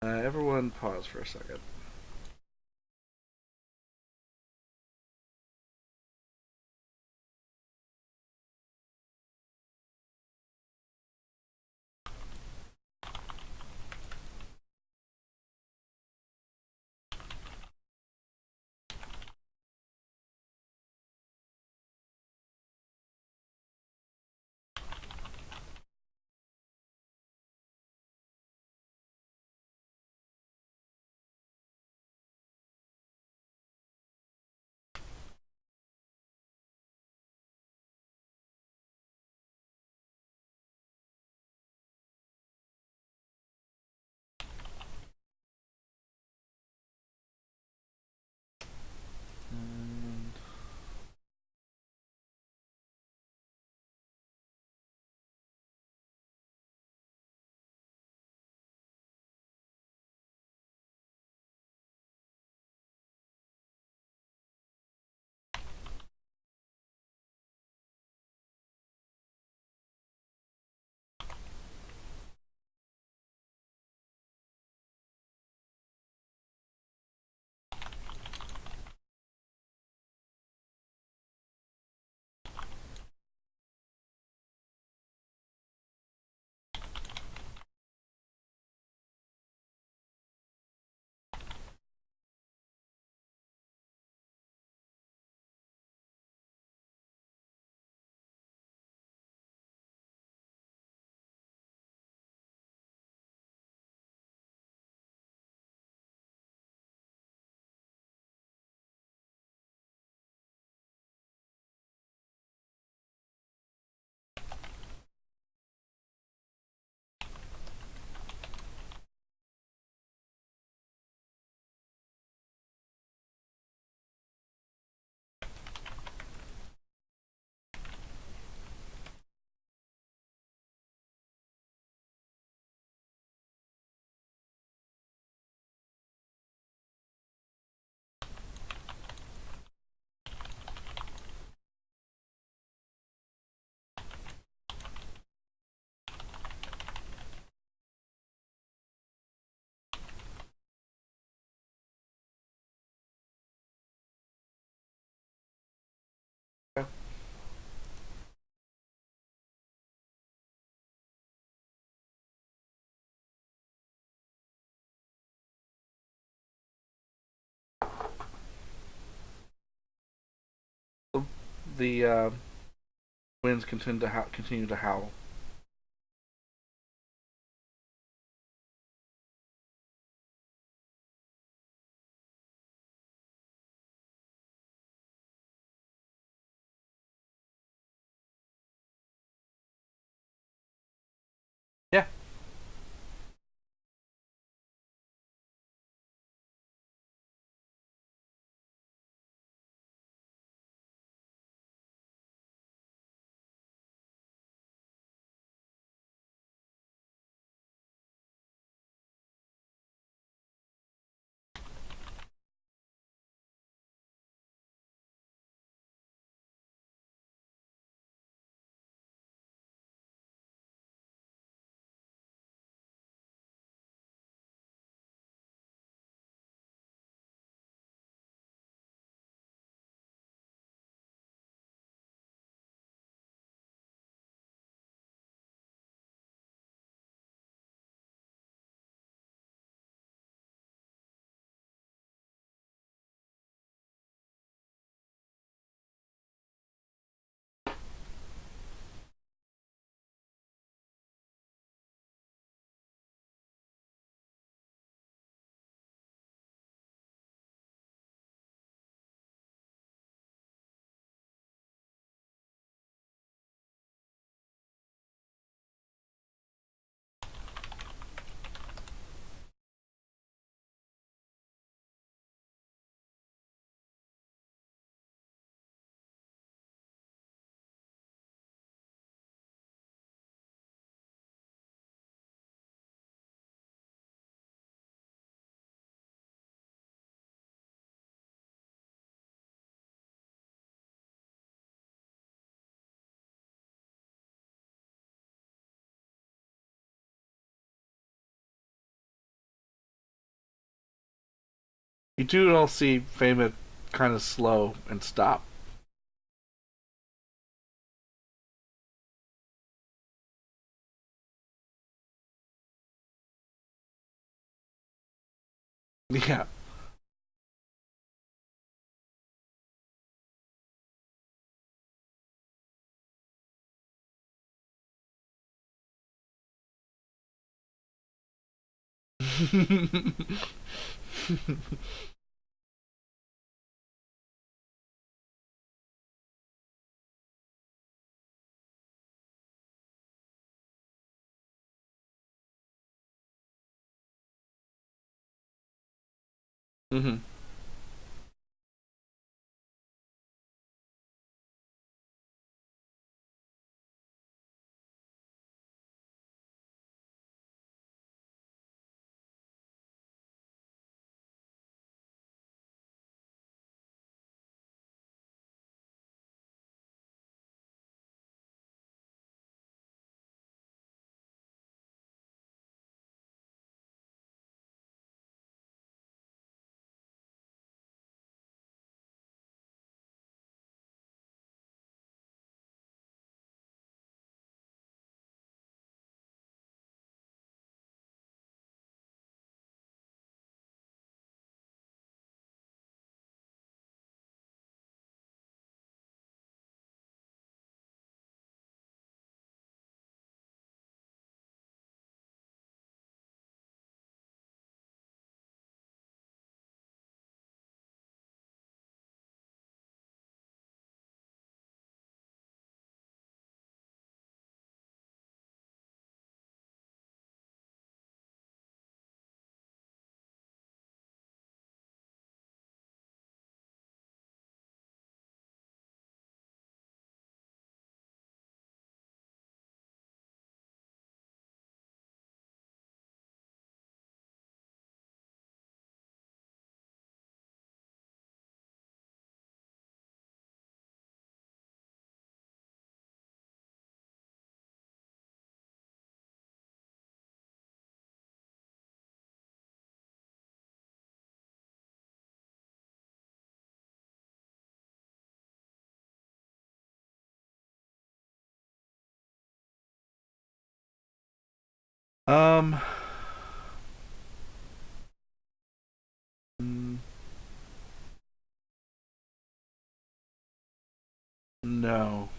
Everyone, pause for a second. the winds continue to howl. Yeah. You do all see Fama kind of slow and stop. Yeah. Hmm. Um, mm, No.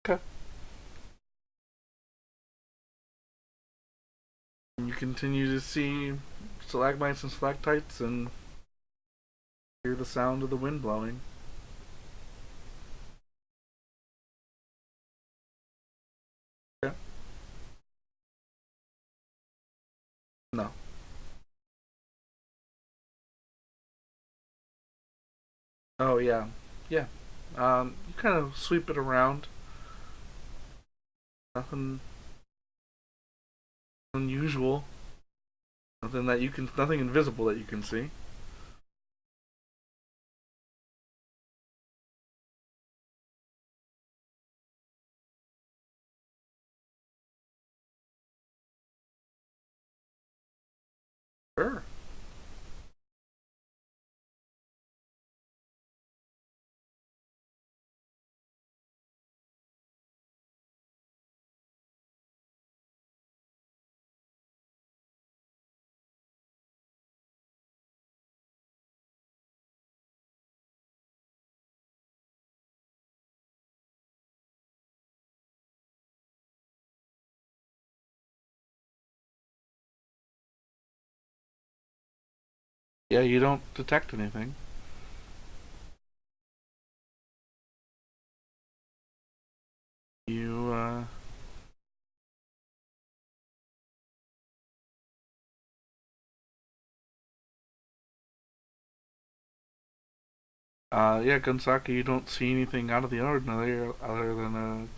Okay. You continue to see stalagmites and stalactites and hear the sound of the wind blowing. Okay. No. Oh yeah. Yeah. You kind of sweep it around. Nothing unusual. Nothing invisible that you can see. Sure. Yeah, you don't detect anything. You yeah, Gunsaki, you don't see anything out of the ordinary other than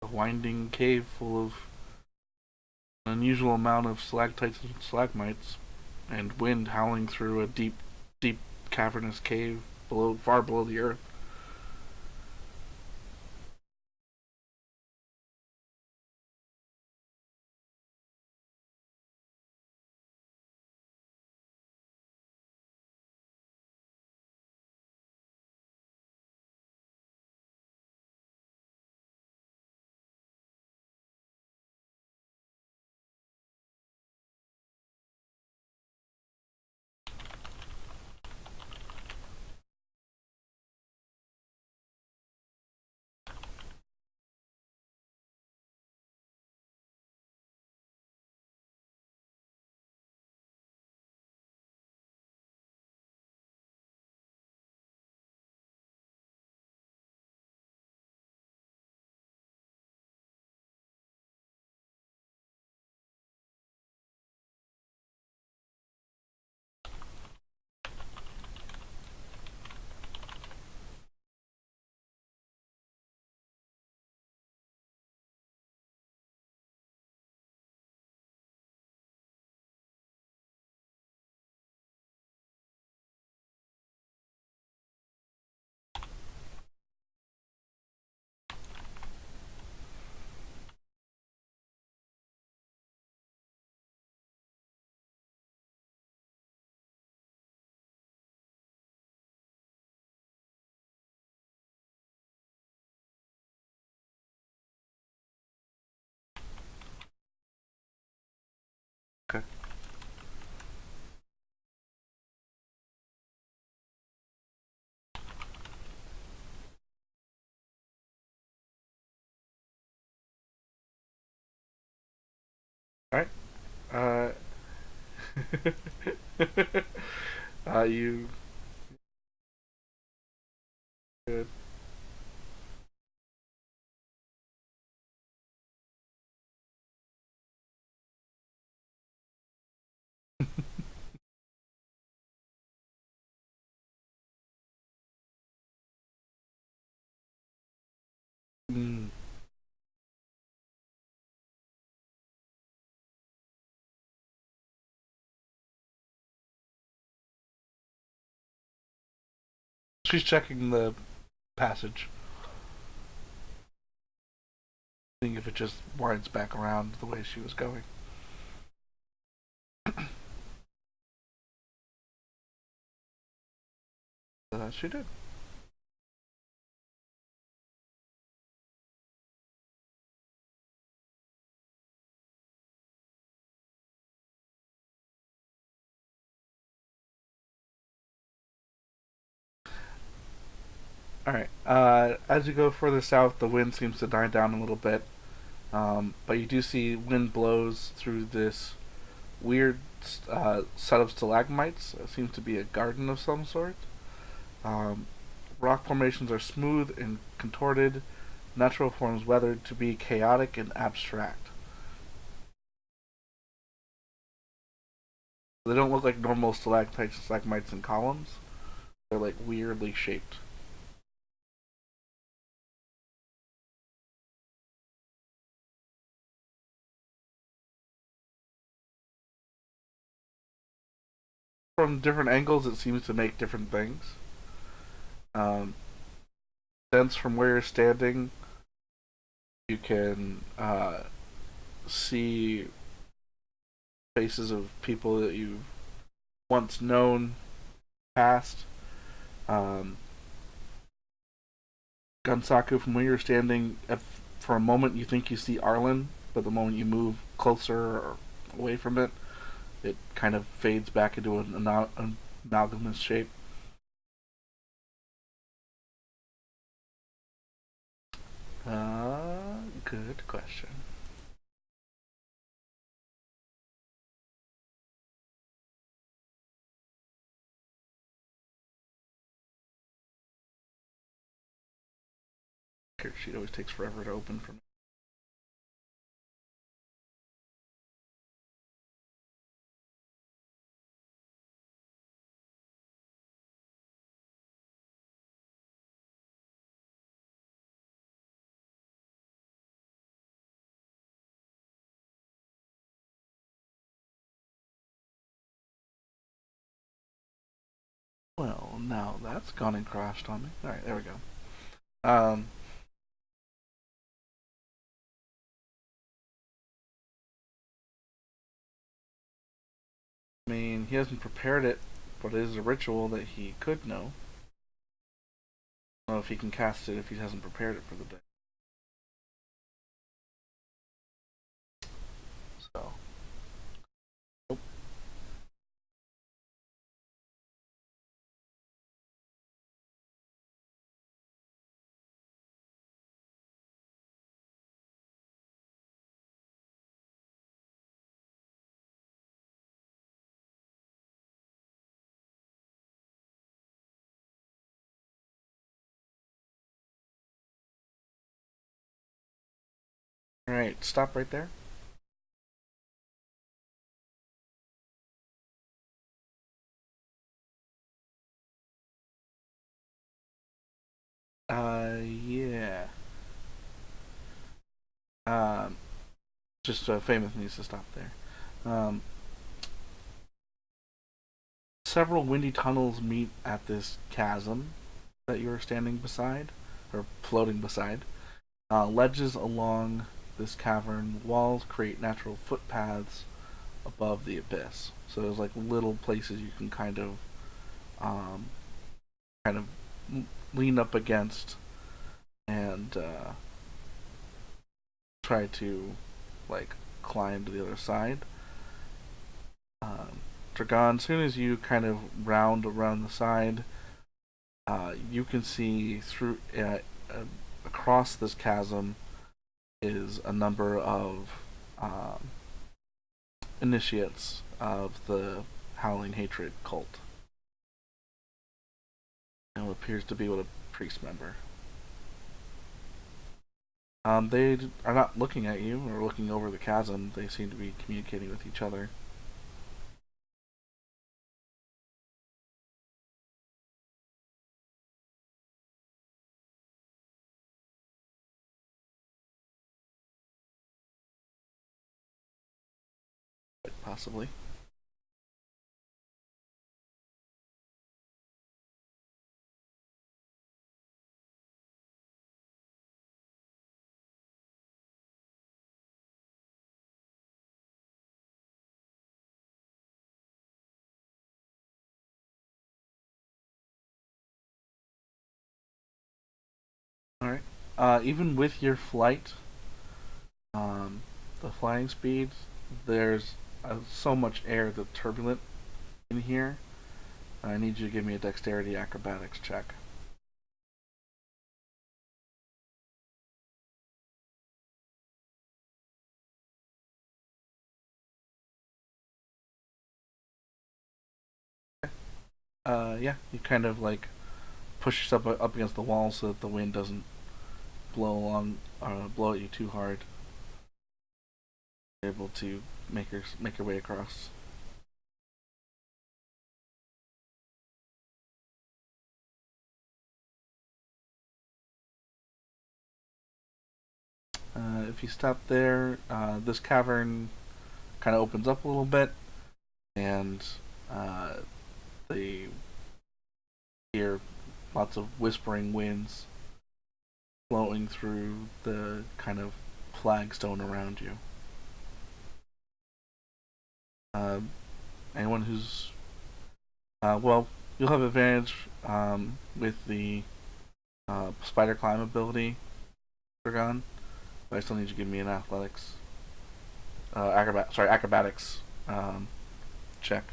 a winding cave full of an unusual amount of stalactites and stalagmites, and wind howling through a deep cavernous cave far below the earth. Okay. All right. Uh, you good? She's checking the passage, seeing if it just winds back around the way she was going. She did. All right. As you go further south, the wind seems to die down a little bit, but you do see wind blows through this weird set of stalagmites. It seems to be a garden of some sort. Um, Rock formations are smooth and contorted, natural forms weathered to be chaotic and abstract. They don't look like normal stalactites, stalagmites, and columns. They're like weirdly shaped. From different angles, it seems to make different things. Um, Sense from where you're standing, you can see faces of people that you've once known, past. Um, Gunsaku, from where you're standing, if for a moment you think you see Arlen, but the moment you move closer or away from it, it kind of fades back into an amalgamous shape. Good question. Character sheet always takes forever to open for me. Well, now that's gone and crashed on me. Alright, there we go. Um, I mean, he hasn't prepared it, but it is a ritual that he could know. I don't know if he can cast it if he hasn't prepared it for the day. So, nope. Alright, stop right there. Yeah. Um, just Famous needs to stop there. Um, Several windy tunnels meet at this chasm that you're standing beside, or floating beside. Ledges along this cavern walls create natural footpaths above the abyss. So there's like little places you can um, kind of lean up against and try to like climb to the other side. Dragon, as soon as you kind of round around the side, you can see through across this chasm is a number of um, initiates of the Howling Hatred cult. And it appears to be with a priest member. They are not looking at you or looking over the chasm. They seem to be communicating with each other. Possibly. Even with your flight, um, the flying speed, there's so much air that's turbulent in here. I need you to give me a dexterity acrobatics check. Yeah, you kind of like push yourself up against the wall so that the wind doesn't blow at you too hard. You're able to make your way across. If you stop there, this cavern kind of opens up a little bit, and uh, they hear lots of whispering winds flowing through the kind of flagstone around you. Uh, anyone who's well, you'll have advantage with the spider climb ability, Dragon. But I still need you to give me an acrobatics um, check.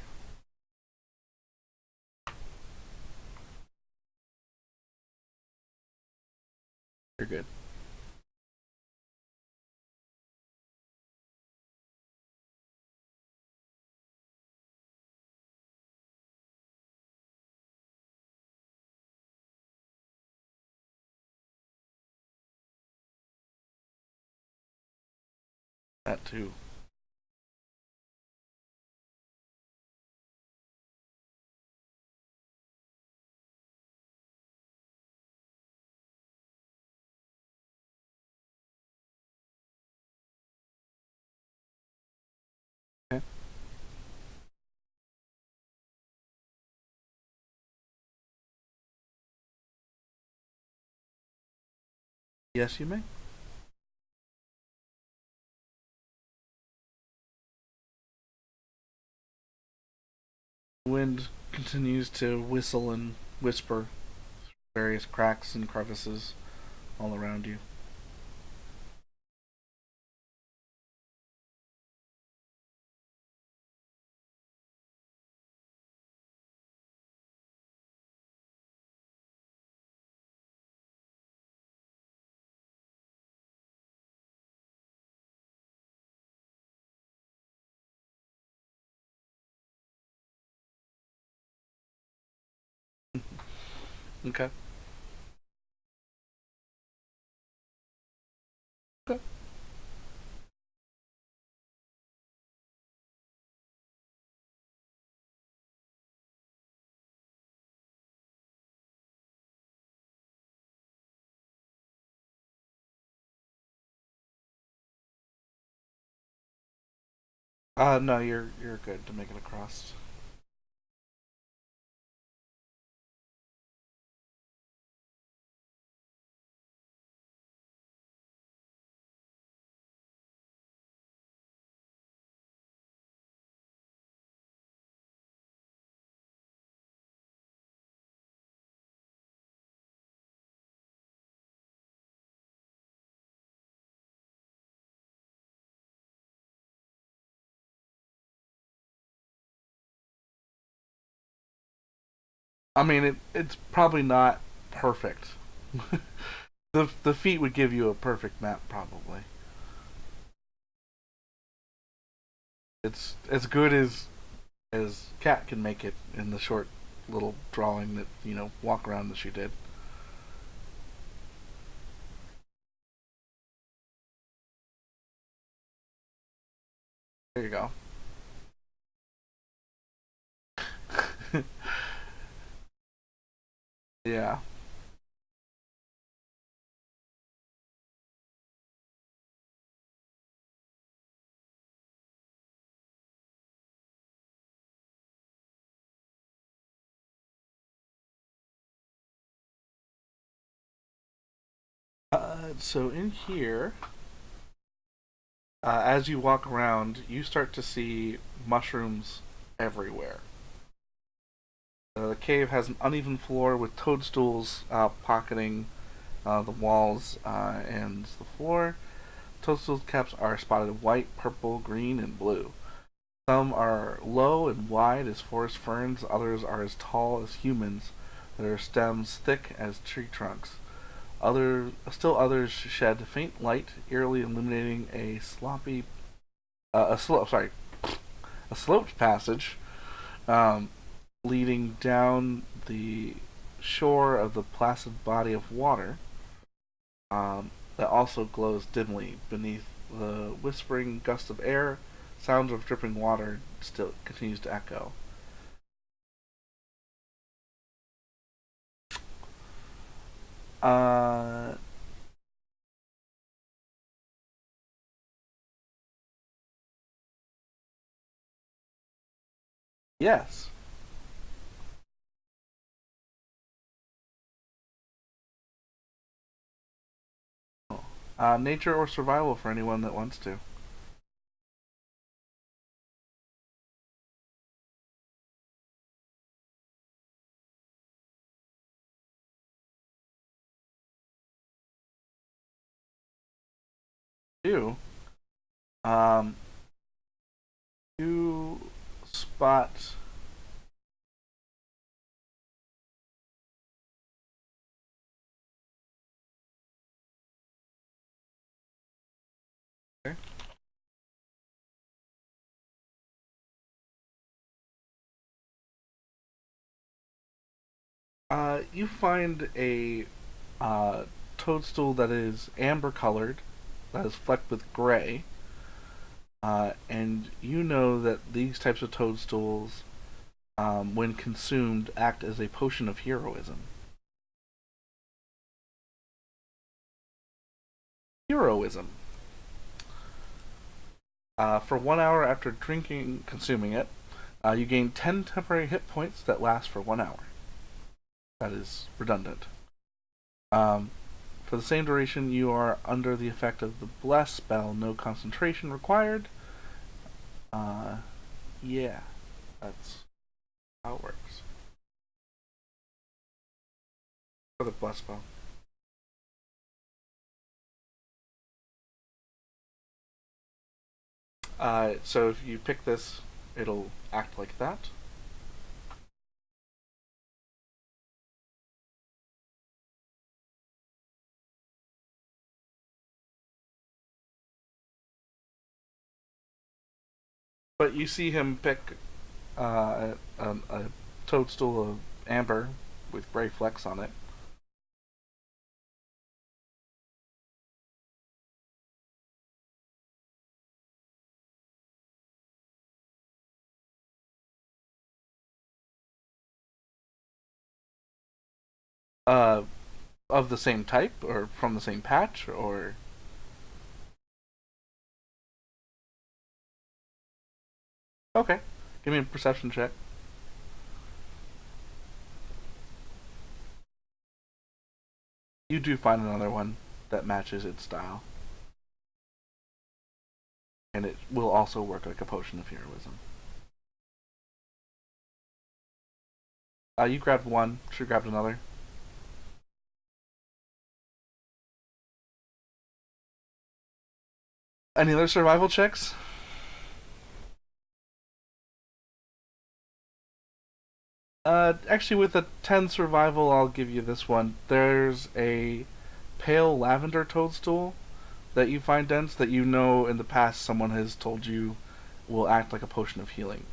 You're good. That too. Okay. Yes, you may. The wind continues to whistle and whisper various cracks and crevices all around you. Okay. Okay. No, you're good to make it across. I mean, it's probably not perfect. The feet would give you a perfect map, probably. It's as good as Cat can make it in the short little drawing that walk around that she did. There you go. Yeah. So in here, as you walk around, you start to see mushrooms everywhere. The cave has an uneven floor with toadstools pocketing the walls, and the floor. Toadstool caps are spotted white, purple, green, and blue. Some are low and wide as forest ferns, others are as tall as humans, their stems thick as tree trunks. Still others shed faint light, eerily illuminating a sloped passage um, leading down the shore of the placid body of water that also glows dimly beneath the whispering gust of air. Sounds of dripping water still continues to echo. Uh, yes. Nature or survival for anyone that wants to. Do. Um, you spot. You find a uh, toadstool that is amber colored, that is flecked with gray, and you know that these types of toadstools, when consumed, act as a potion of heroism. Heroism. For 1 hour after consuming it, you gain 10 temporary hit points that last for 1 hour. That is redundant. Um, for the same duration, you are under the effect of the Bless spell, no concentration required. Uh, yeah, that's how it works. For the Bless spell. So if you pick this, it'll act like that. But you see him pick a toadstool of amber with gray flecks on it. Uh, of the same type or from the same patch or okay. Give me a perception check. You do find another one that matches its style, and it will also work like a potion of heroism. You grabbed one. She grabbed another. Any other survival checks? Actually, with a 10 survival, I'll give you this one. There's a pale lavender toadstool that you find dense that you know in the past someone has told you will act like a potion of healing.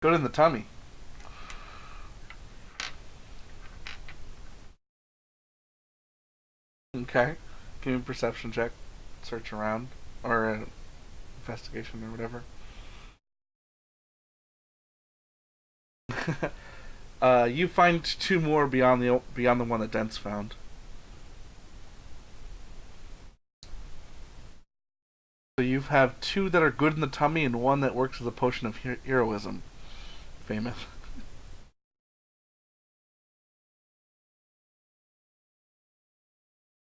Good in the tummy. Okay. Give me a perception check. Search around. Or an investigation or whatever. You find two more beyond the one that Dent's found. So you have two that are good in the tummy and one that works as a potion of heroism. Famous.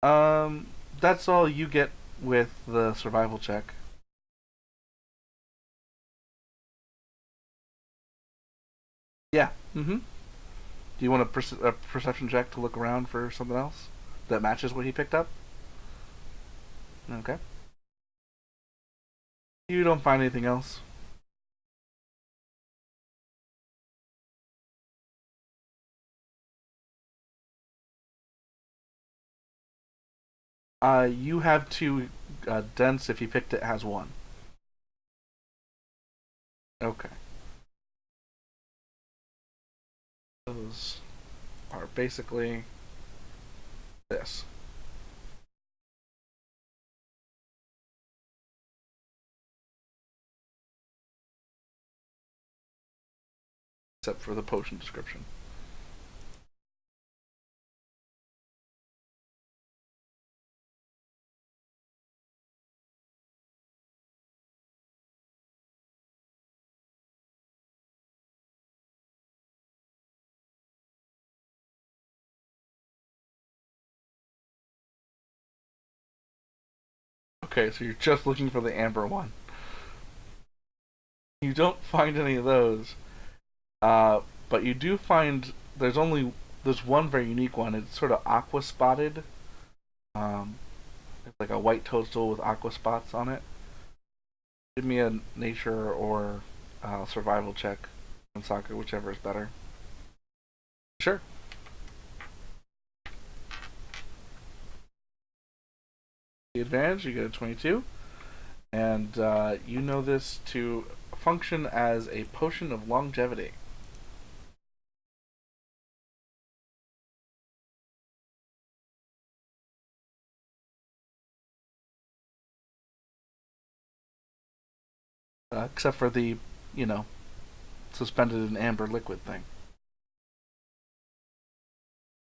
Um, That's all you get with the survival check. Yeah. Mm-hmm. Do you want a perception check to look around for something else that matches what he picked up? Okay. You don't find anything else. You have two. Dense, if he picked it, has one. Okay. Those are basically this. Except for the potion description. Okay, so you're just looking for the amber one. You don't find any of those, but you do find there's one very unique one. It's sort of aqua spotted. Um, it's like a white toadstool with aqua spots on it. Give me a nature or survival check on soccer, whichever is better. Sure. The advantage, you get a 22, and you know this to function as a potion of longevity. Except for the, you know, suspended in amber liquid thing.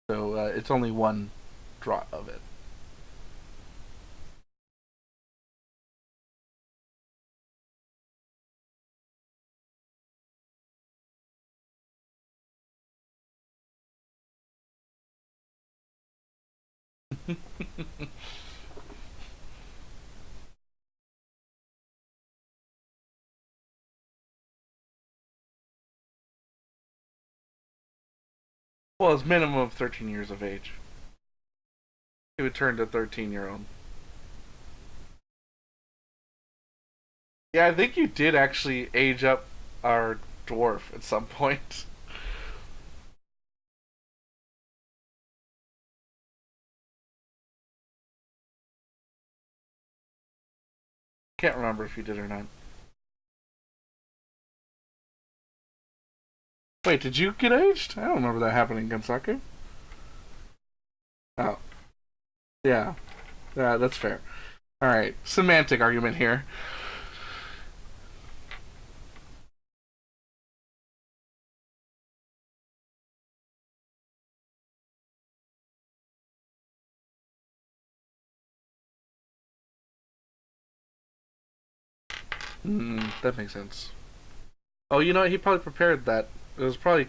So it's only one drop of it. Well, it's minimum of 13 years of age. He would turn to 13-year-old. Yeah, I think you did actually age up our dwarf at some point. Can't remember if you did or not. Wait, did you get aged? I don't remember that happening in Kansaki. Oh, yeah. Yeah, that's fair. Alright, semantic argument here. That makes sense. Oh, you know what? He probably prepared that. It was probably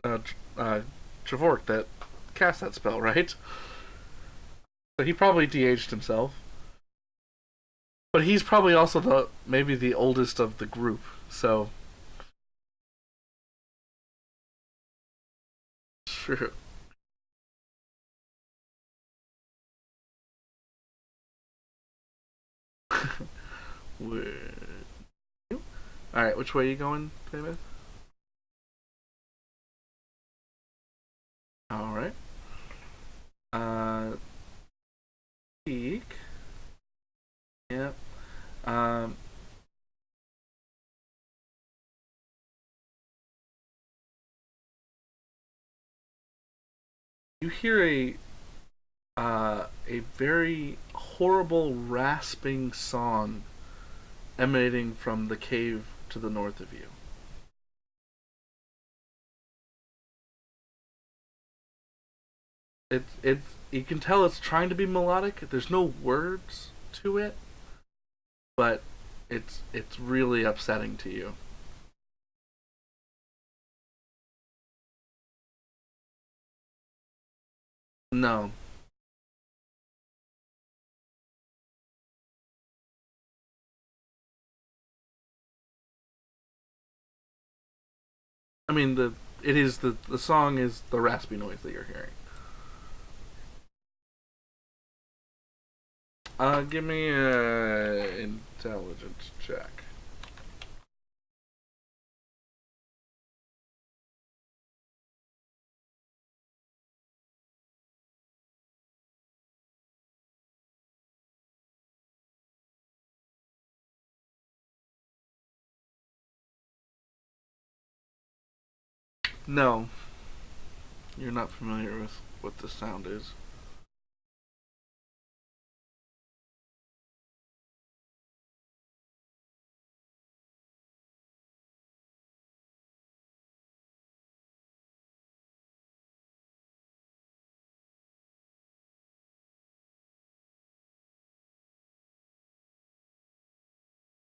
uh, Trevork that cast that spell, right? So he probably de-aged himself. But he's probably also the maybe the oldest of the group. So true. All right, which way are you going, David? All right. Uh, peak. Yep. Um, you hear a very horrible rasping song emanating from the cave to the north of you. It's you can tell it's trying to be melodic. There's no words to it, but it's really upsetting to you. No, I mean, the song is the raspy noise that you're hearing. Give me a intelligence check. No, you're not familiar with what the sound is.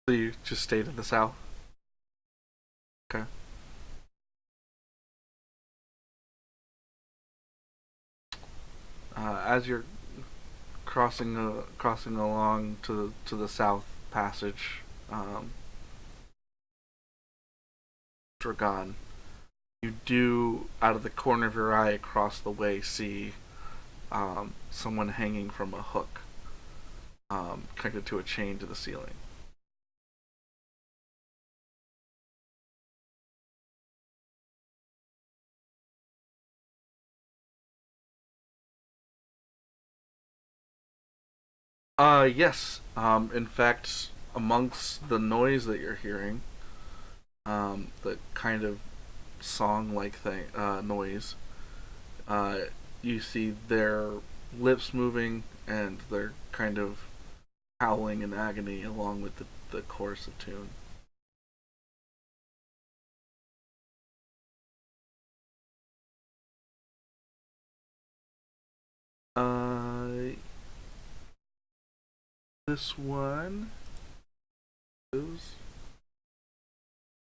So you just stayed in the south. Okay. As you're crossing along to the south passage, Dragon, you do out of the corner of your eye across the way see someone hanging from a hook, connected to a chain to the ceiling. Yes. In fact, amongst the noise that you're hearing, the kind of song-like thing, noise, uh, you see their lips moving and they're kind of howling in agony along with the chorus of tune. Uh, this one is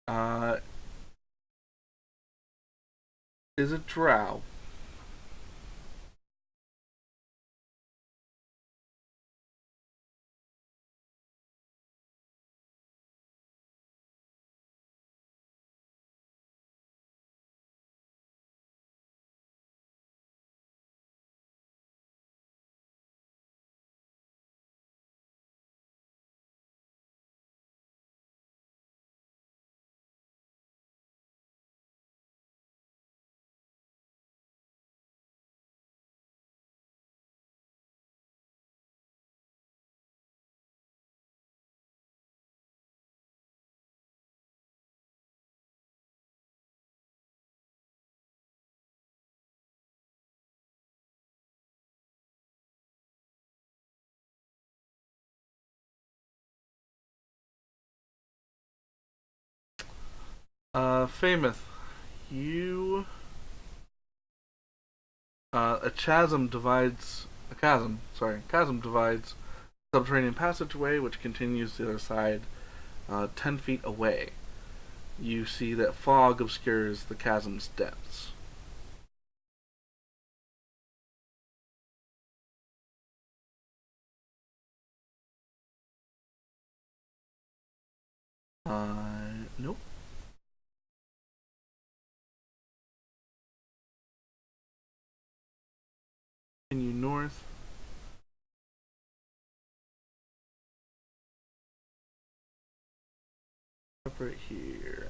uh is a drow. Famous. You a chasm divides a chasm. Sorry, chasm divides subterranean passageway, which continues to the other side, 10 feet away. You see that fog obscures the chasm's depths. Nope. Continue north. Up right here.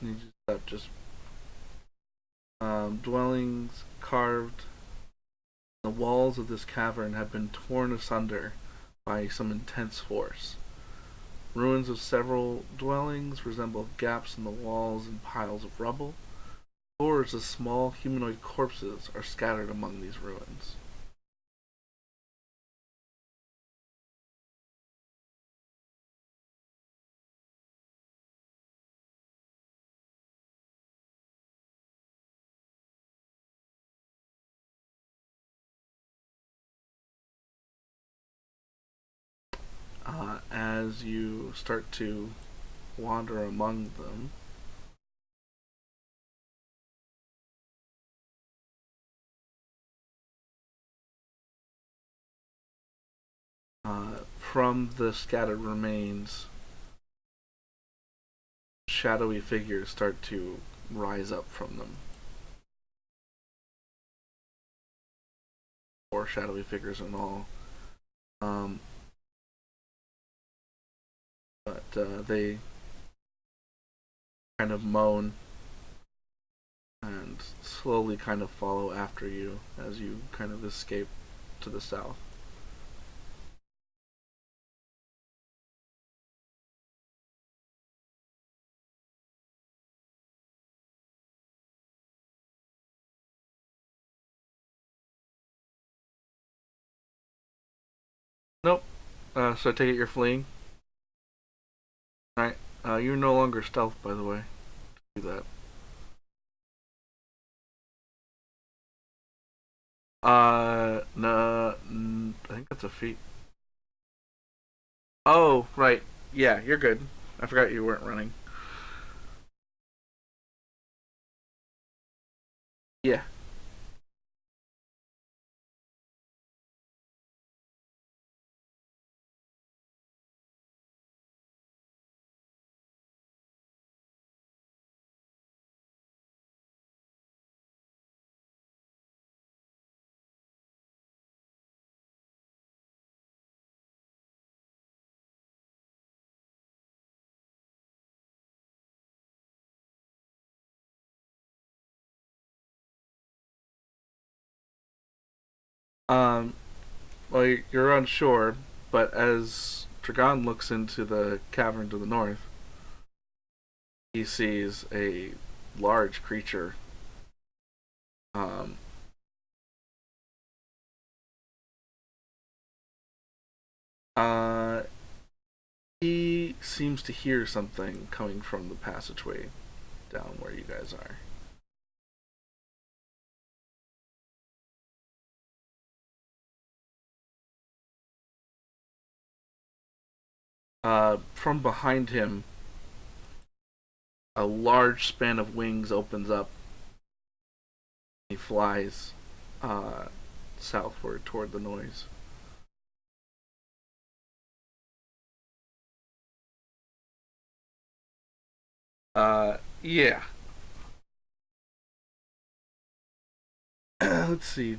You just have just dwellings carved. The walls of this cavern have been torn asunder by some intense force. Ruins of several dwellings resemble gaps in the walls and piles of rubble. Scores of small humanoid corpses are scattered among these ruins. As you start to wander among them, from the scattered remains, shadowy figures start to rise up from them. Or shadowy figures and all. Um, but they kind of moan and slowly kind of follow after you as you kind of escape to the south. Nope. So I take it you're fleeing. All right. You're no longer stealth, by the way. Do that. No, I think that's a feat. Oh, right. Yeah, you're good. I forgot you weren't running. Yeah. Um. Well, you're unsure, but as Dragon looks into the cavern to the north, he sees a large creature. Um. Uh. He seems to hear something coming from the passageway down where you guys are. From behind him, a large span of wings opens up. He flies uh, southward toward the noise. Yeah. Let's see.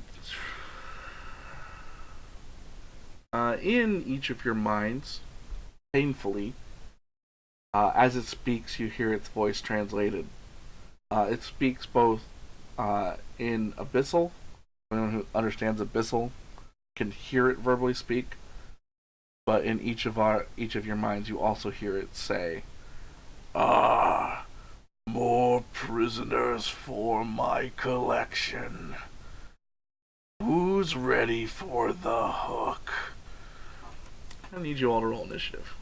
In each of your minds, painfully, as it speaks, you hear its voice translated. It speaks both in abyssal. Anyone who understands abyssal can hear it verbally speak, but in each of your minds, you also hear it say, "Ah, more prisoners for my collection. Who's ready for the hook?" I need you all to roll initiative.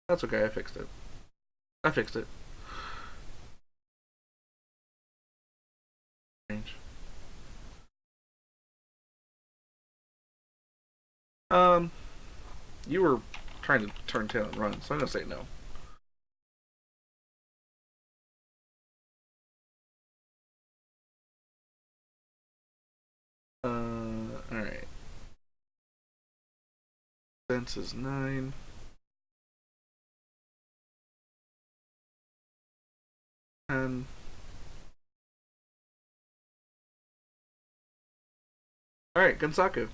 That's okay. I fixed it. I fixed it. Range. Um, you were trying to turn tail and run, so I'm gonna say no. All right. Sense is 9. 10. All right, Gunsaku.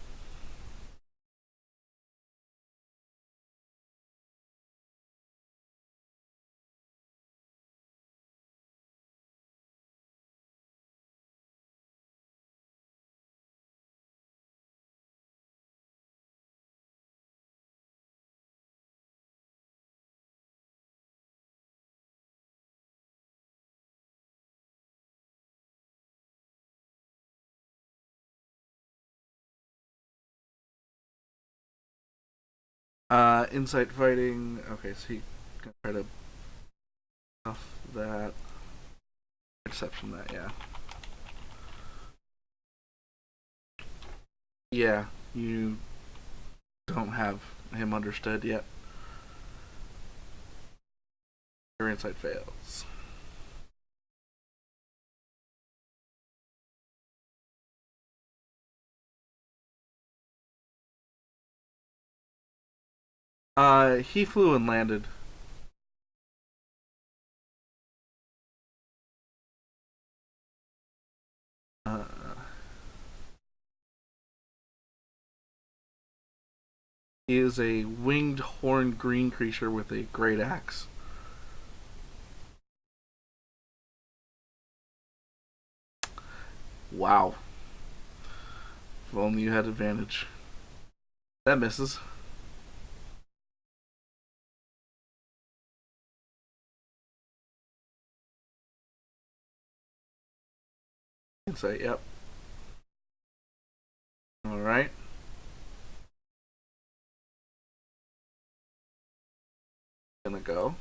Insight fighting. Okay, so you can try to buff that. Perception that, yeah. Yeah, you don't have him understood yet. Your insight fails. He flew and landed. Uh, he is a winged horned green creature with a great axe. Wow. If only you had advantage. That misses. Insight, yep. Alright. Gonna go.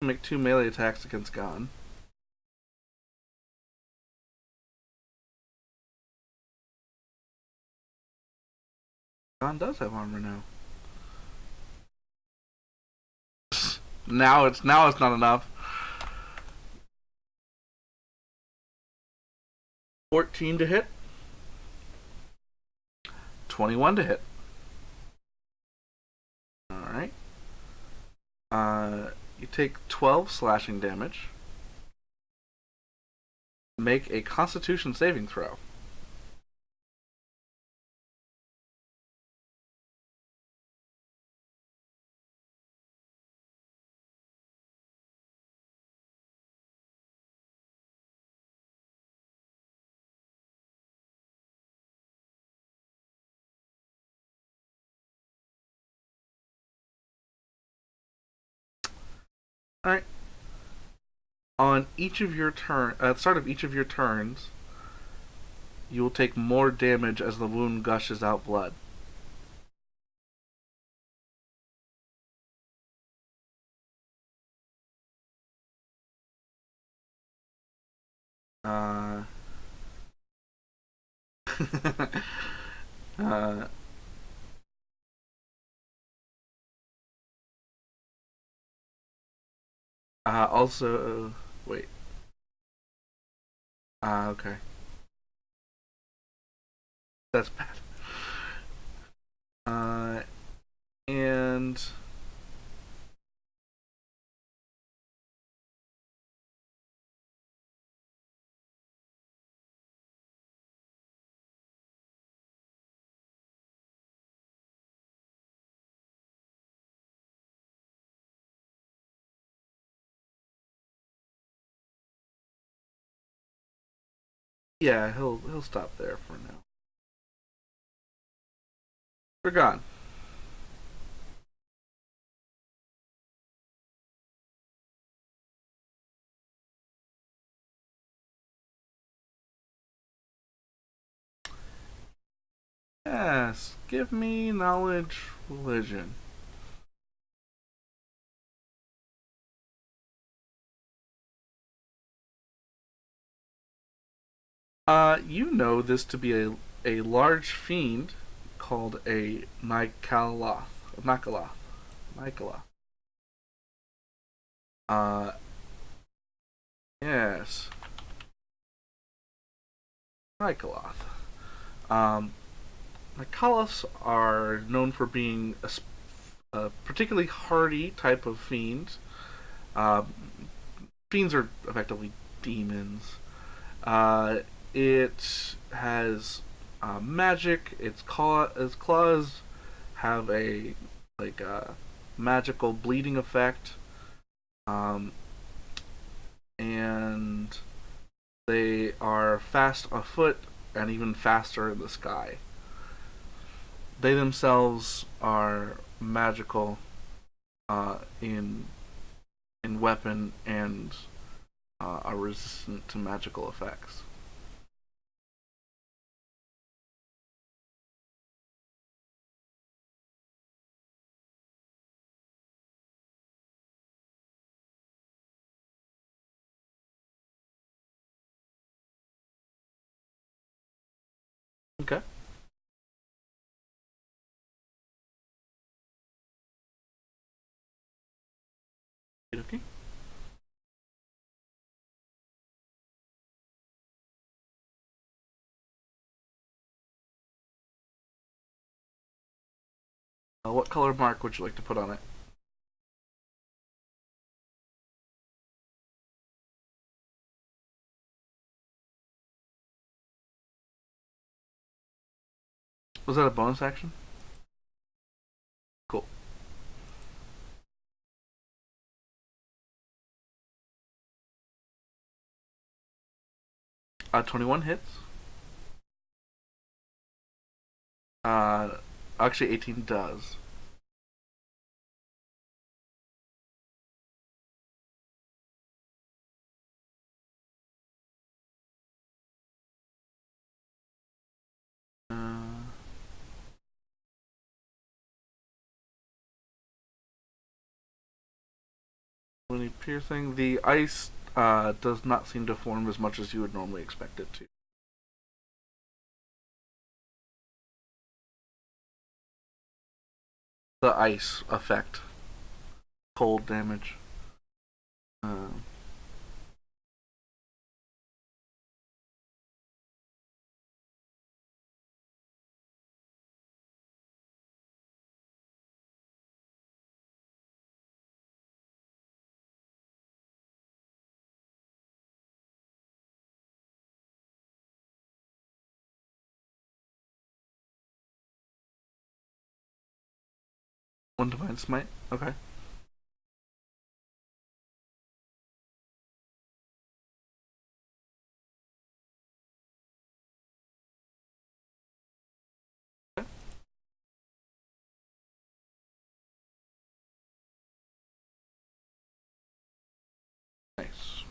Make 2 melee attacks against Gon. Gon does have armor now. Now it's not enough. 14 to hit. 21 to hit. Alright. You take 12 slashing damage. Make a constitution saving throw. Alright. On each of your at the start of each of your turns, you will take more damage as the wound gushes out blood. Uh, uh, also, wait. Okay. That's bad. Uh, and yeah, he'll stop there for now. We're gone. Yes, give me knowledge religion. You know this to be a large fiend called a Nikaloth. Nikaloth. Nikaloth. Uh, yes. Nikaloth. Um, Nikaloths are known for being a particularly hardy type of fiend. Uh, Fiends are effectively demons. Uh, it has magic. Its claws have a like a magical bleeding effect, um, and they are fast afoot and even faster in the sky. They themselves are magical in weapon and are resistant to magical effects. Okay. What color mark would you like to put on it? Was that a bonus action? Cool. 21 hits. Uh, Actually, 18 does. Uh, 20 piercing. The ice does not seem to form as much as you would normally expect it to. The ice effect, cold damage. Uh, One divine smite. Okay. Nice.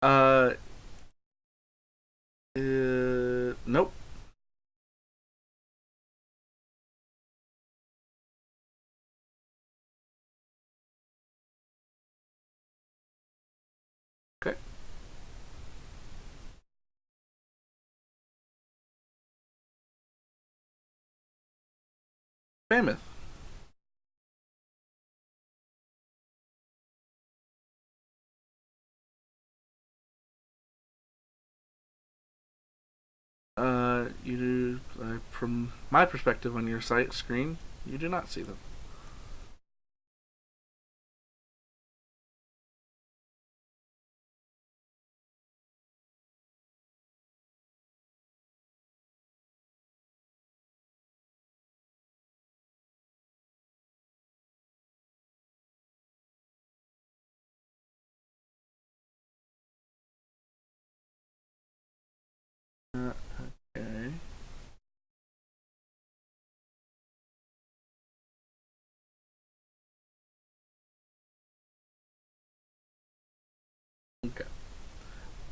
Uh, nope. Okay. Mammoth. From my perspective on your site screen, you do not see them. Okay. Okay.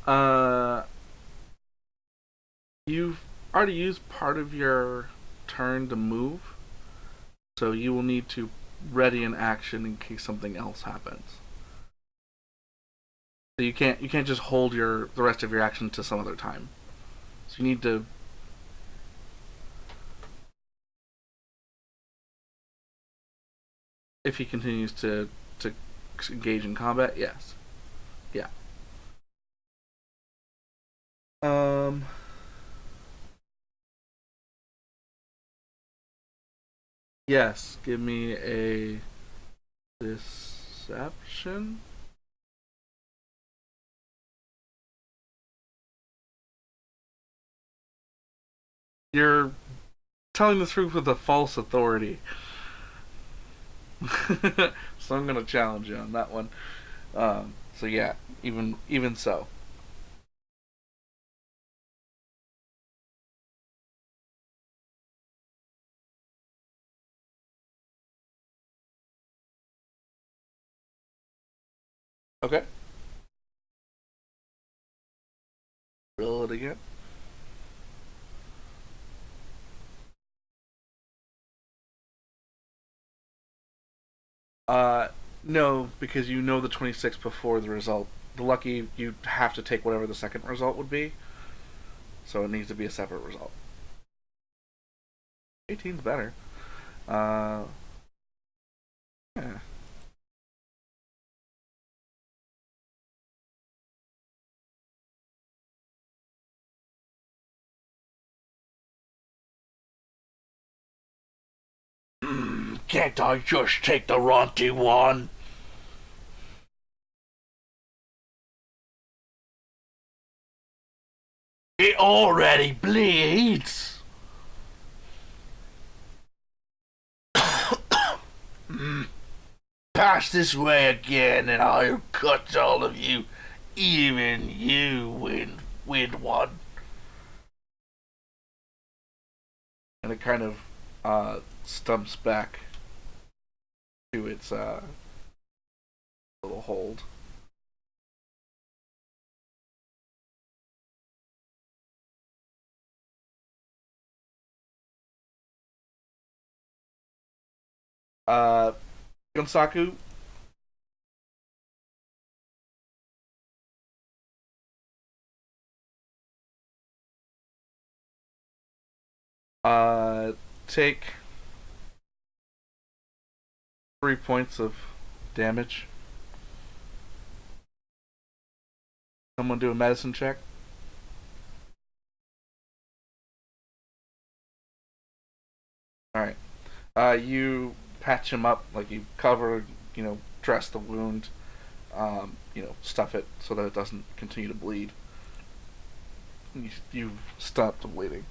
Uh, you've already used part of your turn to move, so you will need to ready an action in case something else happens. So you can't just hold your the rest of your action to some other time. So you need to. If he continues to engage in combat, yes, yeah. Um, yes. Give me a deception. You're telling the truth with a false authority. So I'm gonna challenge you on that one. So yeah, even so. Okay. Roll it again. Uh, no, because you know the 26 before the result. The lucky you have to take whatever the second result would be. So it needs to be a separate result. 18's better. Uh, yeah. Can't I just take the runty one? It already bleeds. Pass this way again, and I'll cut all of you, even you, wind one. And it kind of stumps back to its little hold. Uh, Gonsaku, uh, take 3 points of damage. Someone do a medicine check. All right. You patch him up, like you cover, dress the wound, stuff it so that it doesn't continue to bleed. You stop the bleeding.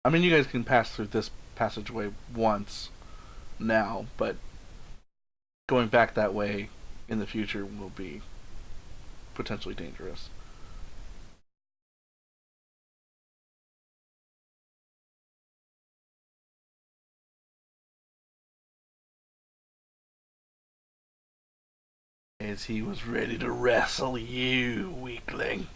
I mean, you guys can pass through this passageway once now, but going back that way in the future will be potentially dangerous. As he was ready to wrestle you, weakling.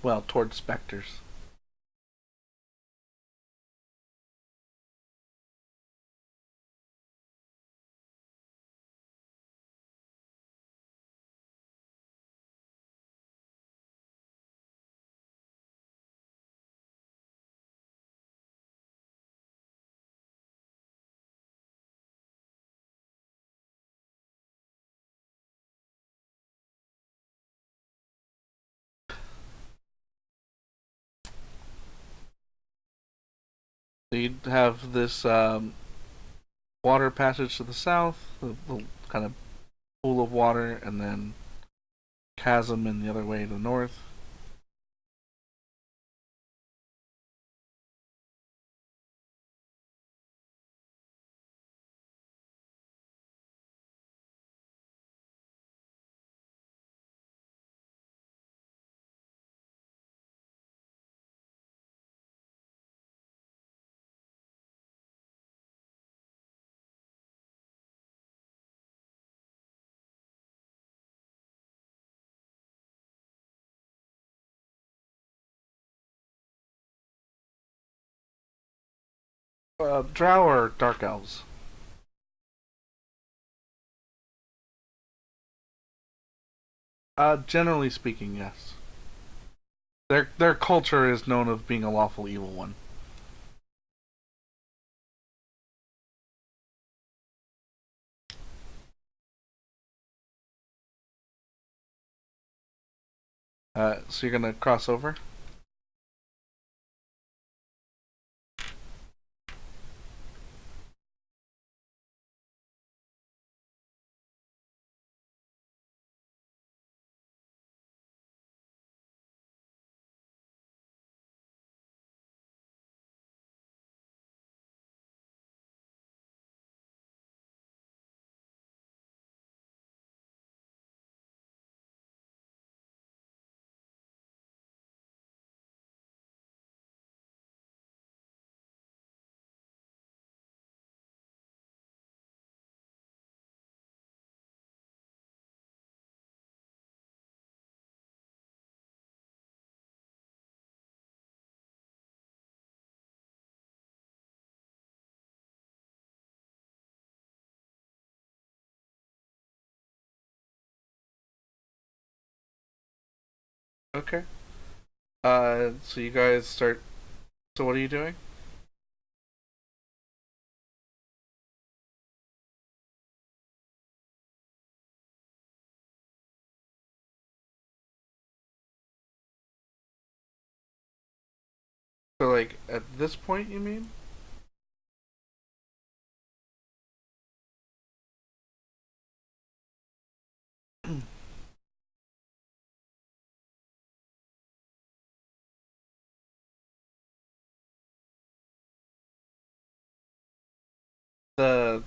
Well, towards specters. So you'd have this water passage to the south, the kind of pool of water, and then chasm in the other way to the north. Drow or dark elves? Generally speaking, yes. Their culture is known of being a lawful evil one. So you're gonna cross over. Okay. So you guys start. So what are you doing? So like at this point, you mean?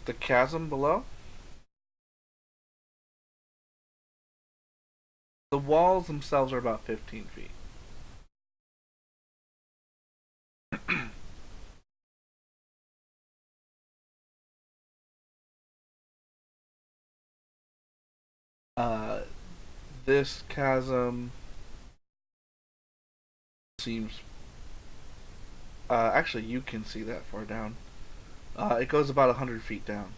The chasm below. The walls themselves are about 15 feet. Uh, this chasm seems. Actually, you can see that far down. It goes about 100 feet down.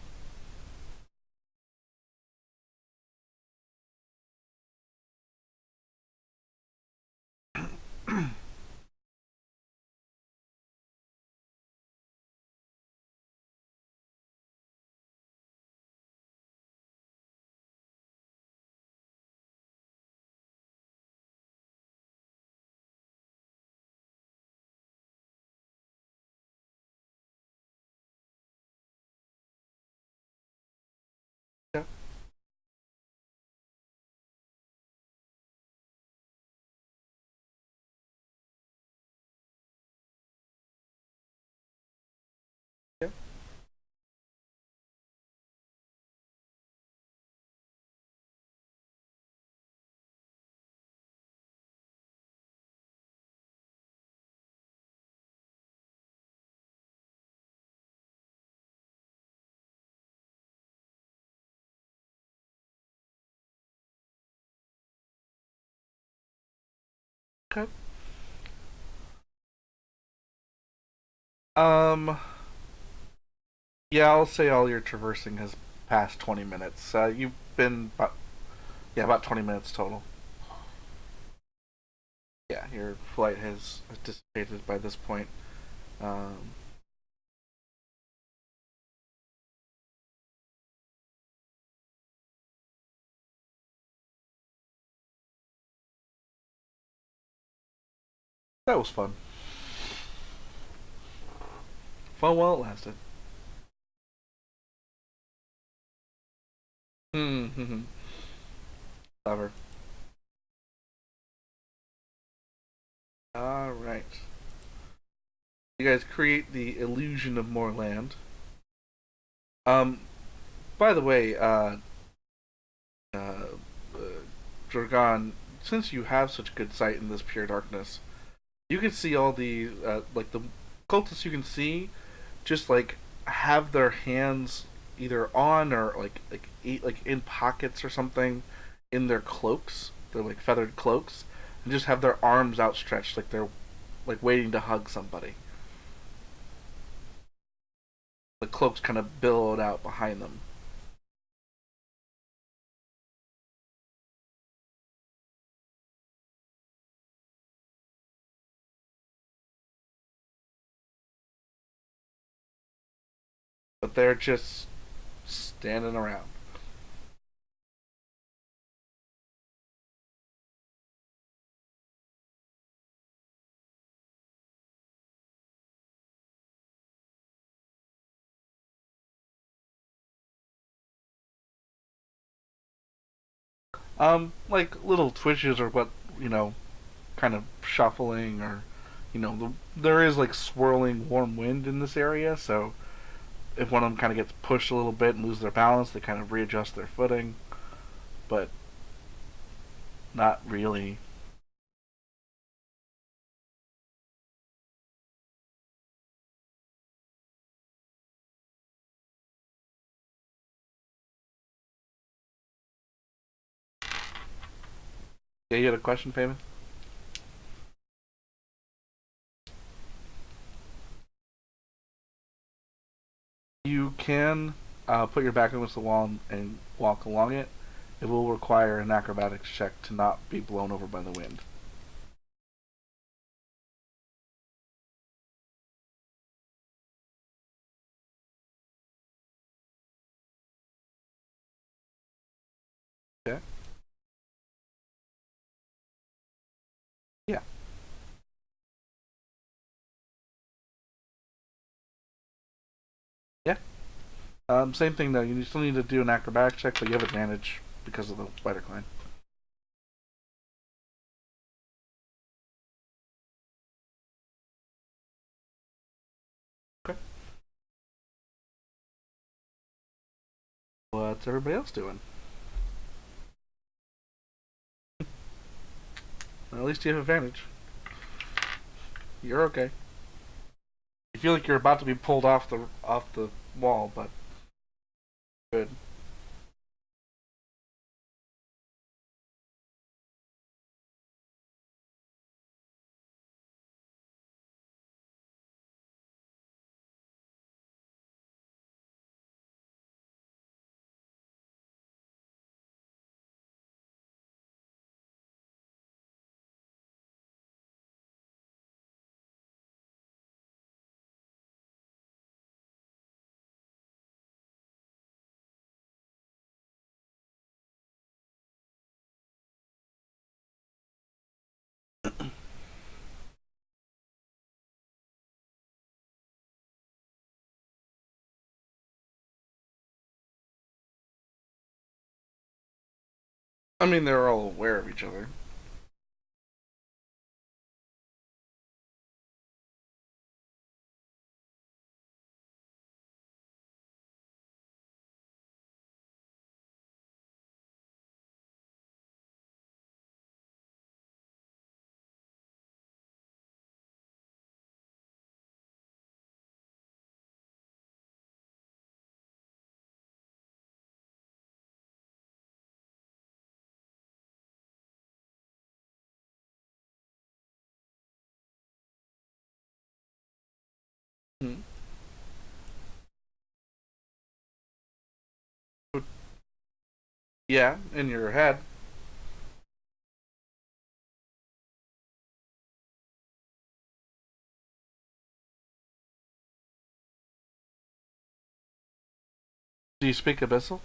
Yeah. Yeah. Okay. Um. Yeah, I'll say all your traversing has passed 20 minutes. You've been about 20 minutes total. Yeah, your flight has dissipated by this point. Um, that was fun. Fun while it lasted. Hmm. Clever. All right. You guys create the illusion of more land. Um. By the way, uh, Dragon, since you have such good sight in this pure darkness, you can see all the like the cultists you can see just like have their hands either on or like eat like in pockets or something in their cloaks. They're like feathered cloaks, and just have their arms outstretched like they're like waiting to hug somebody. the cloaks kind of billowed out behind them. But they're just standing around. Like little twitches or what, kind of shuffling or, there is like swirling warm wind in this area, so if one of them kind of gets pushed a little bit and lose their balance, they kind of readjust their footing, but not really. Yeah, you had a question, Famous? You can put your back against the wall and walk along it. It will require an acrobatics check to not be blown over by the wind. Okay. Yeah. Yeah. Same thing though. You still need to do an acrobatics check, but you have advantage because of the spider climb. Okay. What's everybody else doing? Well, at least you have advantage. You're okay. You feel like you're about to be pulled off the wall, but good. I mean, they're all aware of each other. Hmm. Yeah, in your head. Do you speak Abyssal?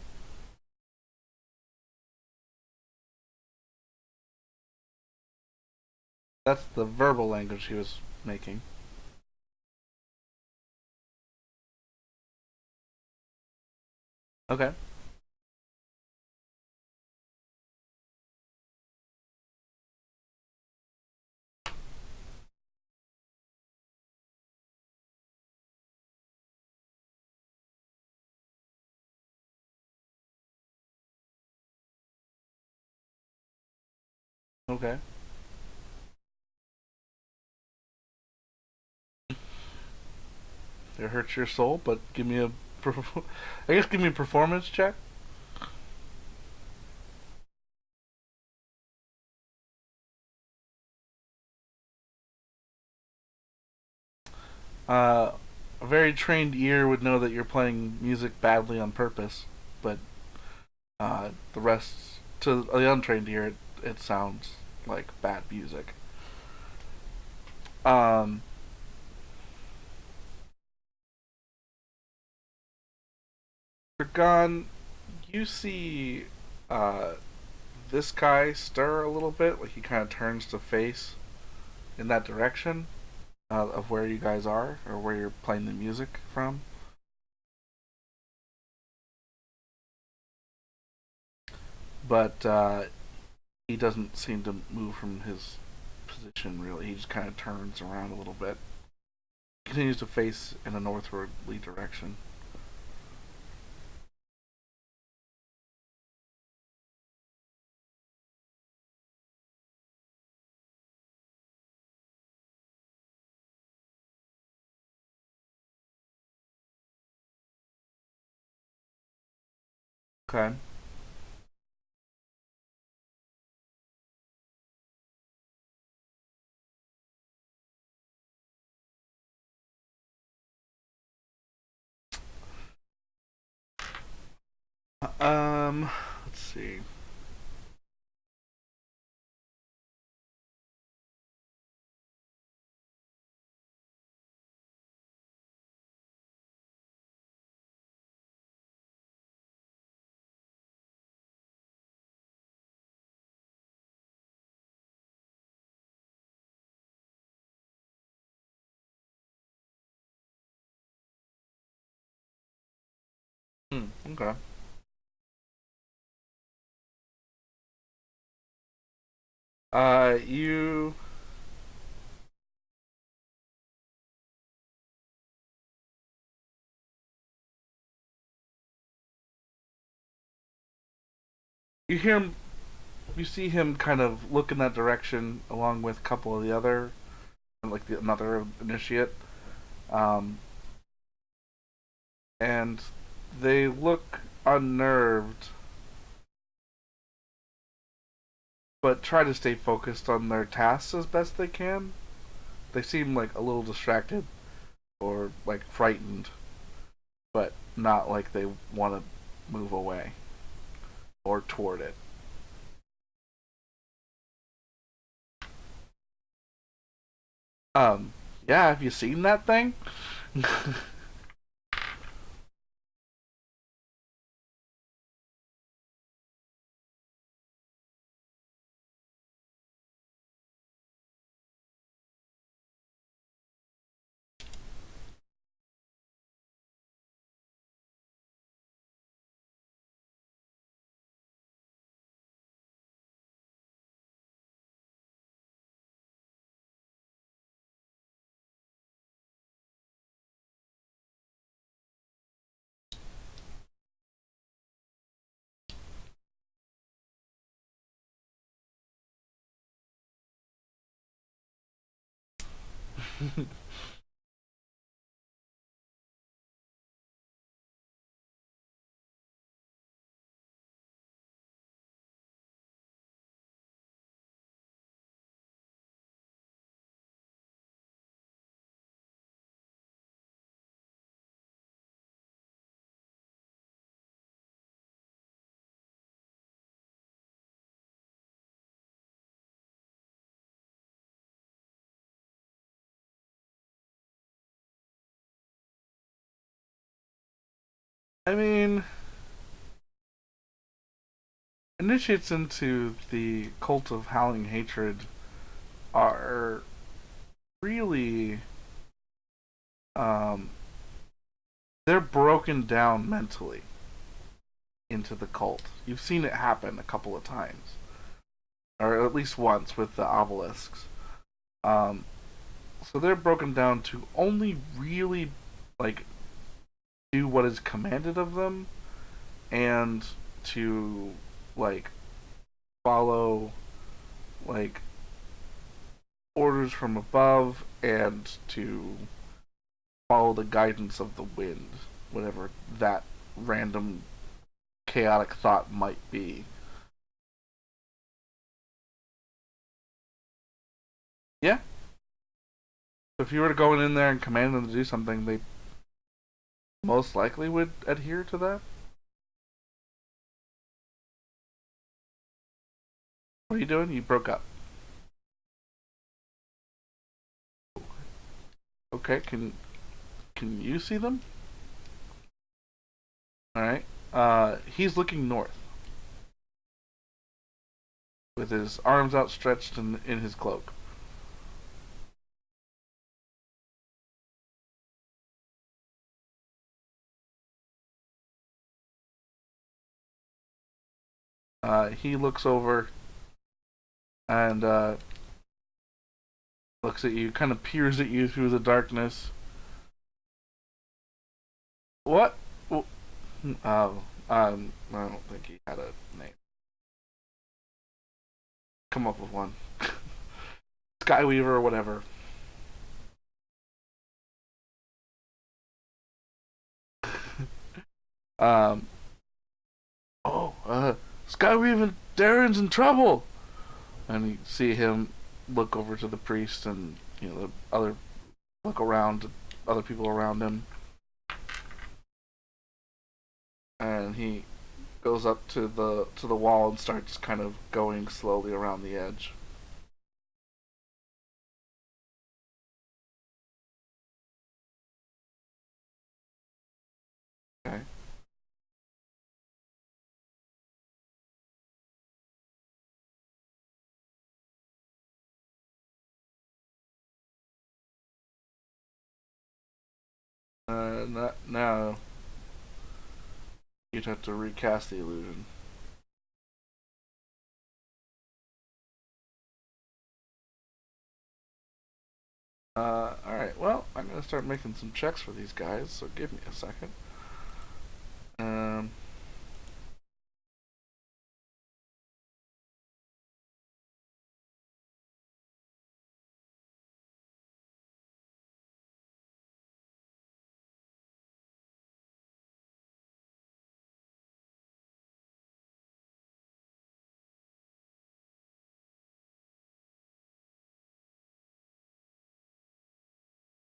That's the verbal language he was making. Okay. Okay. It hurts your soul, but give me a. I guess give me a performance check. Uh, very trained ear would know that you're playing music badly on purpose, but the rest, to the untrained ear, it sounds like bad music. Um, Dragon, you see uh, this guy stir a little bit, like he kind of turns to face in that direction of where you guys are or where you're playing the music from. But he doesn't seem to move from his position really. He just kind of turns around a little bit. Continues to face in a northwardly direction. Okay. Let's see. Okay. You you hear him. You see him kind of look in that direction along with a couple of the other, like another initiate, um, and they look unnerved, but try to stay focused on their tasks as best they can. They seem like a little distracted or like frightened, but not like they want to move away or toward it. Um, yeah, have you seen that thing? I mean, initiates into the cult of howling hatred are really um, they're broken down mentally into the cult. You've seen it happen a couple of times, or at least once with the obelisks. Um, so they're broken down to only really like do what is commanded of them and to like follow like orders from above and to follow the guidance of the wind, whatever that random chaotic thought might be. Yeah. So if you were to go in there and command them to do something, they most likely would adhere to that. What are you doing? You broke up. Okay, can you see them? All right. He's looking north with his arms outstretched in his cloak. He looks over and looks at you, kind of peers at you through the darkness. What? I don't think he had a name. Come up with one. Skyweaver or whatever. Um. Oh, Skyweaver, Darren's in trouble. And you see him look over to the priest, and the other look around, other people around him, and he goes up to the wall and starts kind of going slowly around the edge. Okay. Now you'd have to recast the illusion. All right. Well, I'm gonna start making some checks for these guys. So give me a second. Um.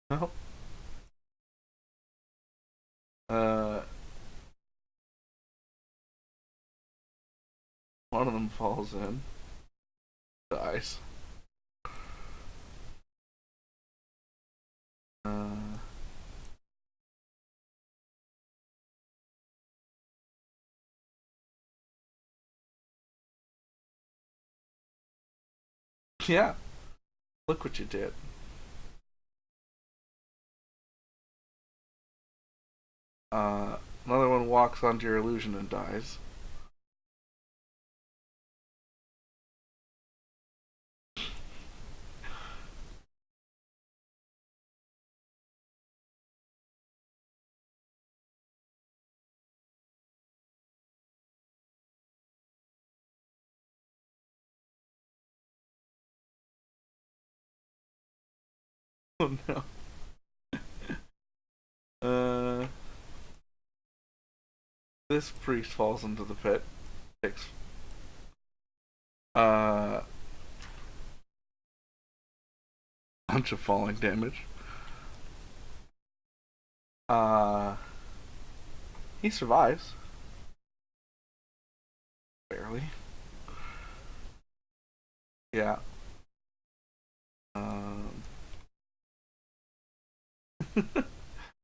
No. Uh. One of them falls in, dies. Uh. Yeah. Look what you did. Uh. Another one walks onto your illusion and dies. Oh no. Uh. This priest falls into the pit. Takes a bunch of falling damage. Uh. He survives. Barely. Yeah. Um.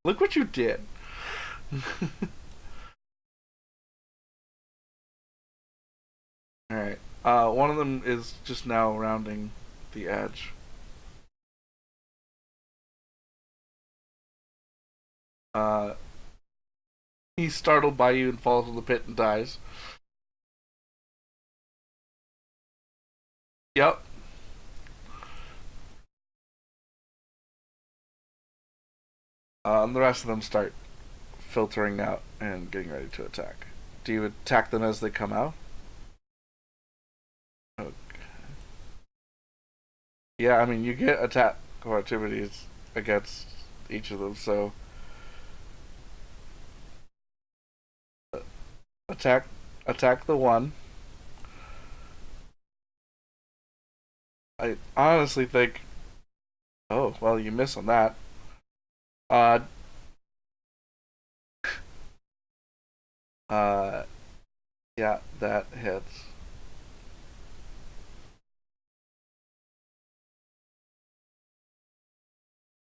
Look what you did. All right. One of them is just now rounding the edge. Uh, he's startled by you and falls in the pit and dies. Yep. And the rest of them start filtering out and getting ready to attack. Do you attack them as they come out? Okay. Yeah, I mean you get attack activities against each of them, so attack attack the one. I honestly think, oh well, you miss on that. Uh, Uh, yeah, that hits.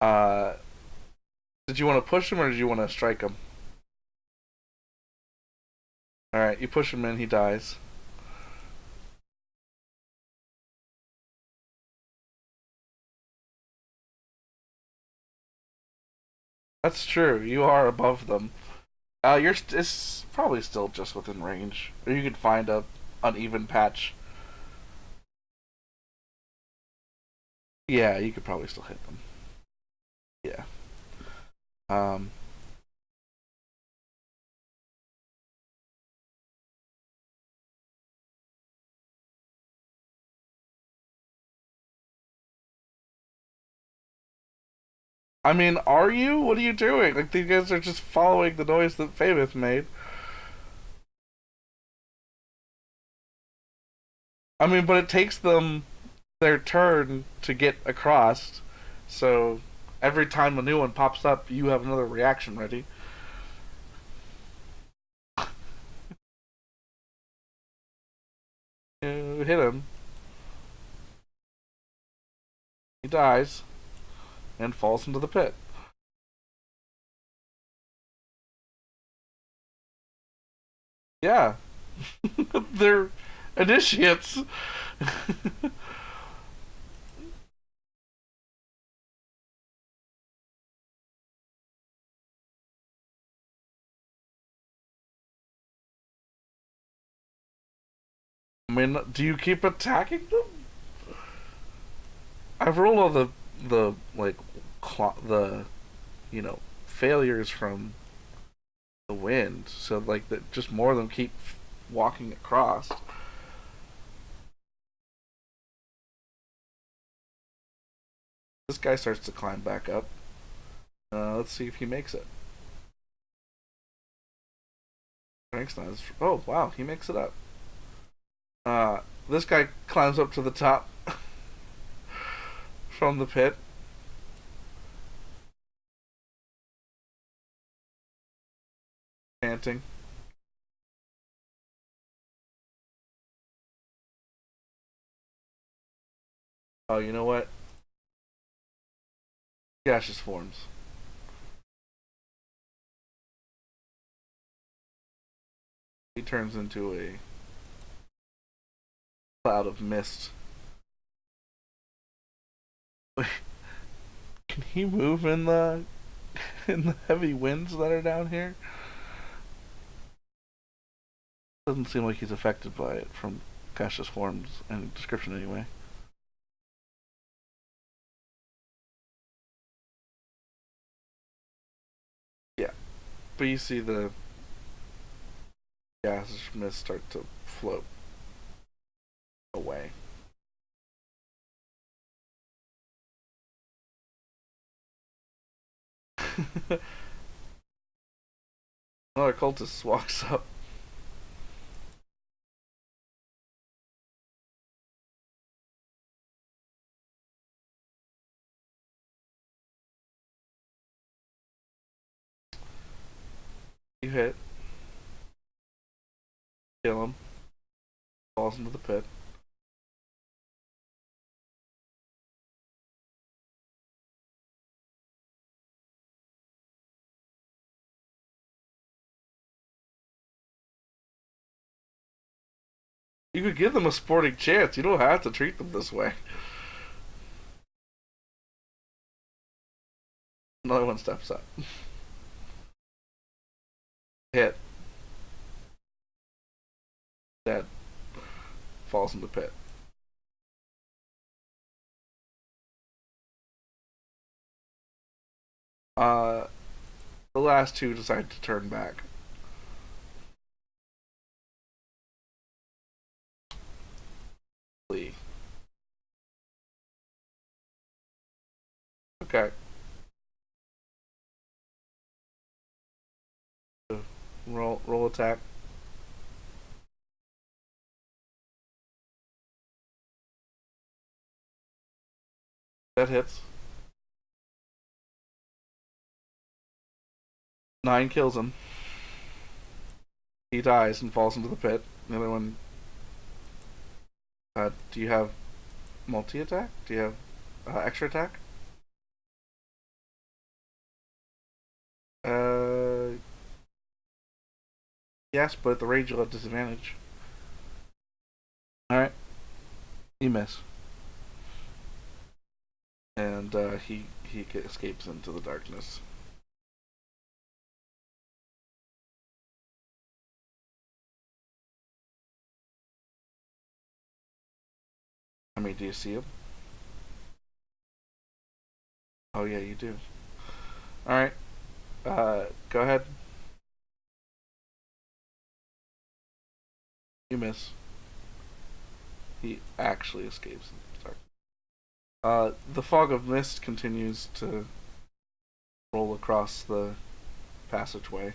Uh, did you want to push him or did you want to strike him? All right, you push him in, he dies. That's true. You are above them. It's probably still just within range, or you could find a uneven patch. Yeah, you could probably still hit them. Yeah. Um. I mean, are you? What are you doing? Like these guys are just following the noise that Famous made. I mean, but it takes them their turn to get across. So every time a new one pops up, you have another reaction ready. You hit him, he dies, and falls into the pit. Yeah, they're initiates. I mean, do you keep attacking them? I've rolled all the like the failures from the wind, so like that just more of them keep walking across. This guy starts to climb back up. Let's see if he makes it. Frank's not. Oh wow, he makes it up. Uh, this guy climbs up to the top from the pit, panting. Oh, you know what? Gaseous forms. He turns into a cloud of mist. Can he move in the heavy winds that are down here? Doesn't seem like he's affected by it from gaseous forms and description anyway. Yeah, but you see the gaseous mist start to float away. Another cultist walks up. You hit, kill him, falls into the pit. You could give them a sporting chance. You don't have to treat them this way. Another one steps up. Hit. Dead. Falls in the pit. Uh, the last two decide to turn back. Flee. Okay. Roll attack. That hits. 9 kills him. He dies and falls into the pit. The other one. Do you have multi attack? Do you have extra attack? Uh, yes, but at the rage you'll have disadvantage. All right, you miss, and he escapes into the darkness. I mean, do you see him? Oh yeah, you do. All right, go ahead. You miss. He actually escapes into the darkness. The fog of mist continues to roll across the passageway.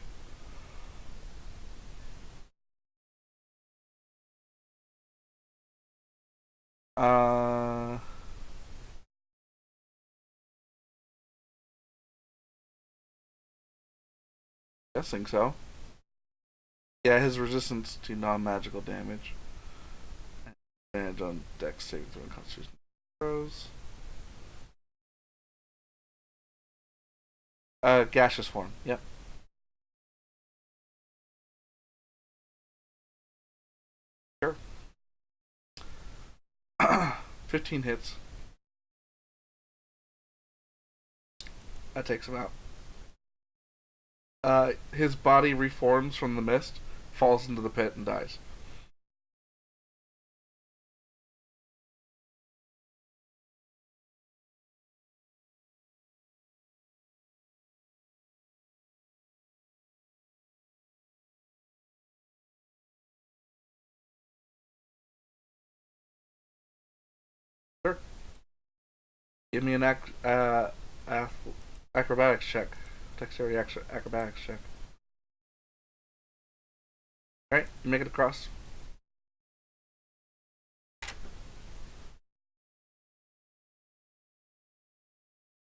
Uh, Guessing so. Yeah, his resistance to non-magical damage. Advantage on Dex saving throw and Constitution throws. Gaseous form. Yep. Sure. 15 hits. That takes him out. His body reforms from the mist, falls into the pit, and dies. Sure. Give me an acrobatics check. Dexterity acrobatics check. Alright, you make it across.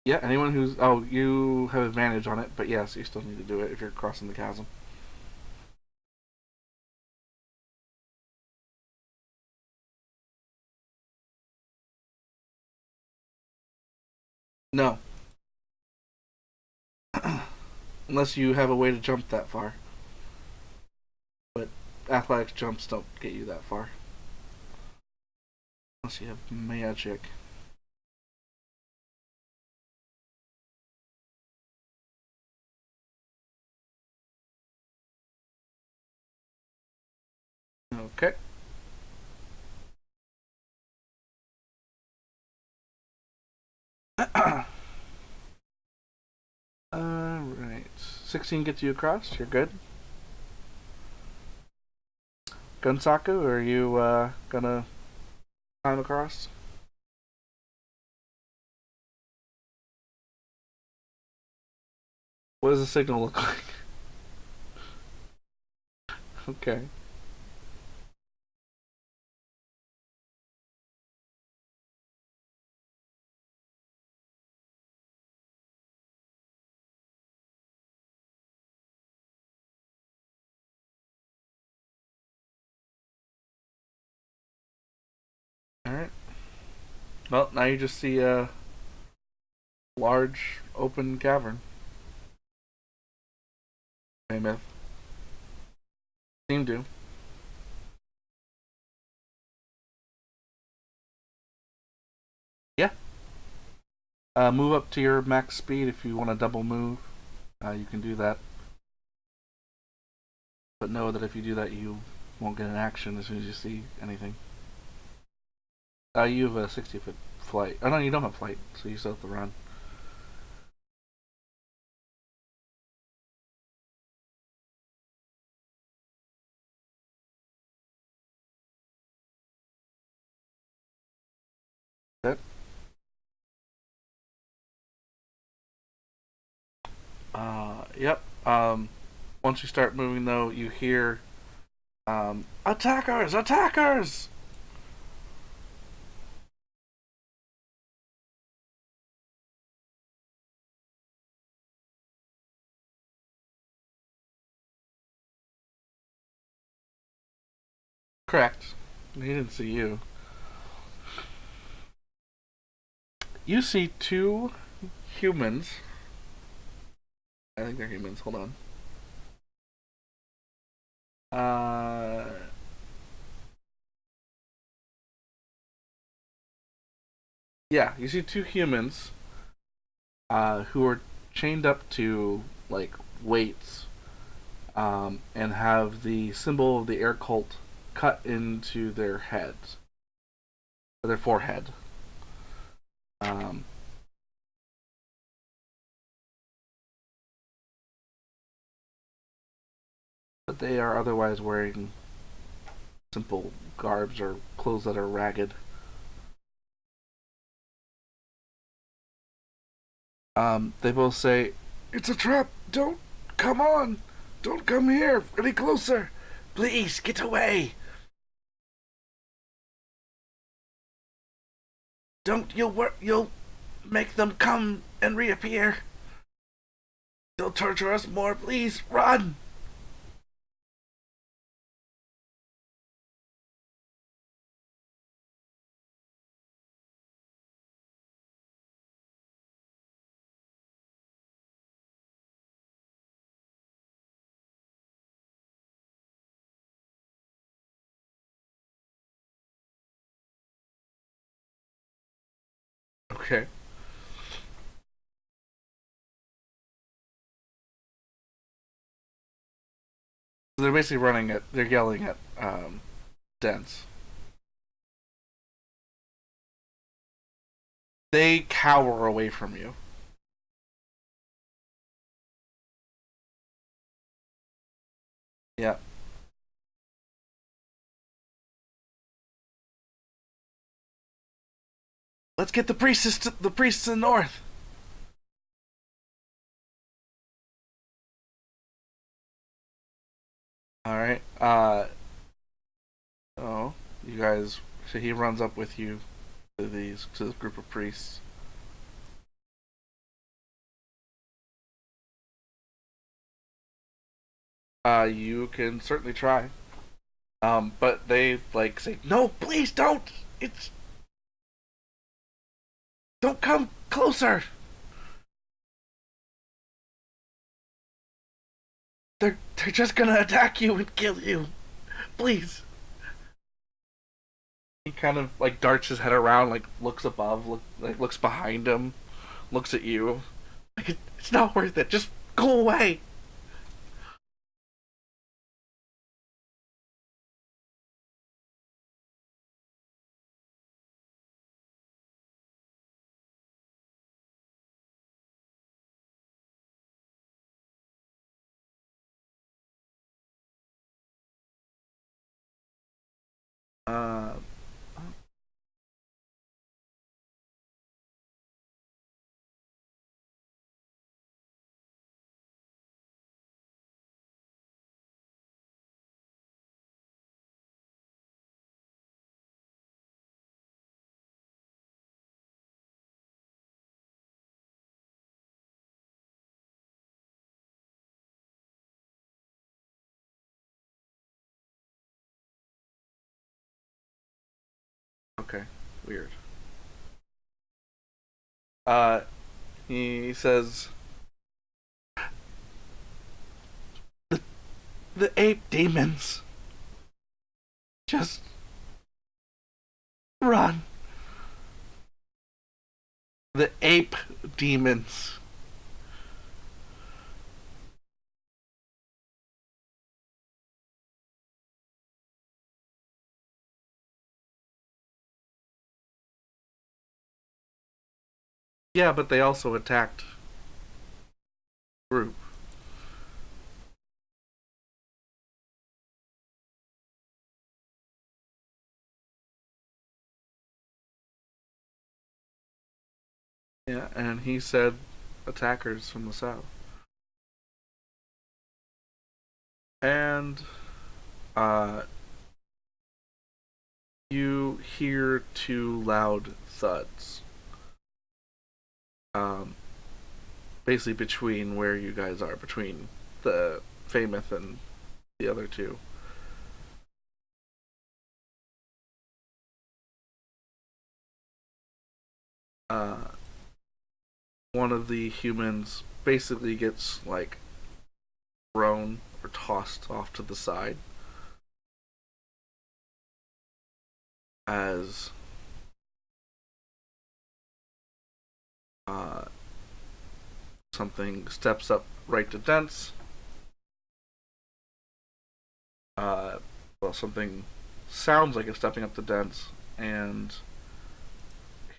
Yeah, anyone who's. Oh, you have advantage on it, but yes, you still need to do it if you're crossing the chasm. No. Unless you have a way to jump that far. But athletics jumps don't get you that far. Unless you have magic. Okay. Alright. 16 gets you across. You're good. Gunsaku, are you gonna climb across? What does the signal look like? Okay. Alright. Well, now you just see a large open cavern. Mammoth. Seem to. Yeah. Move up to your max speed if you want to double move. You can do that. But know that if you do that, you won't get an action as soon as you see anything. You have a 60-foot flight. Oh no, you don't have flight, so you still have to run. That. Yep. Once you start moving, though, you hear attackers! Attackers! Correct. He didn't see you. You see two humans. I think they're humans. Hold on. Uh, yeah, you see two humans who are chained up to like weights and have the symbol of the air cult cut into their heads, or their forehead. Um, but they are otherwise wearing simple garbs or clothes that are ragged. They both say, "It's a trap! Don't come on! Don't come here any closer! Please get away! Don't you'll make them come and reappear! They'll torture us more! Please run!" Okay. So they're basically running at. They're yelling at Dents. They cower away from you. Yeah. Let's get the priests in the north. All right. Oh, you guys. So he runs up with you to this group of priests. You can certainly try. But they like say, "No, please don't. It's don't come closer. They're just gonna attack you and kill you. Please." He kind of like darts his head around, like looks above, looks behind him, looks at you. Like it's not worth it. Just go away. Uh, okay, weird. Uh, he says the the ape demons just run. The ape demons. Yeah, but they also attacked the group. Yeah, and he said attackers from the south. And uh, you hear two loud thuds. Um, basically between where you guys are, between the Famous and the other two. uh, one of the humans basically gets like thrown or tossed off to the side as uh, something steps up right to Dents. Well, something sounds like it's stepping up to Dents and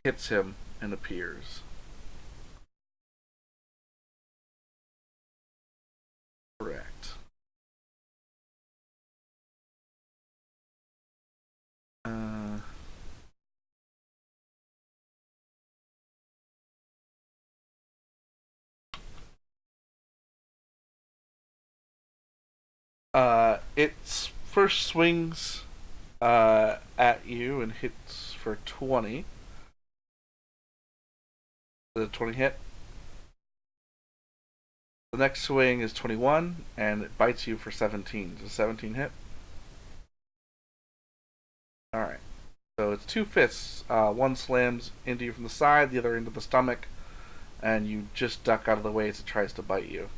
hits him and appears. Correct. Uh, it first swings at you and hits for 20. The 20 hit. The next swing is 21, and it bites you for 17. Does 17 hit? Alright. So it's two fists. One slams into you from the side, the other into the stomach, and you just duck out of the way as it tries to bite you.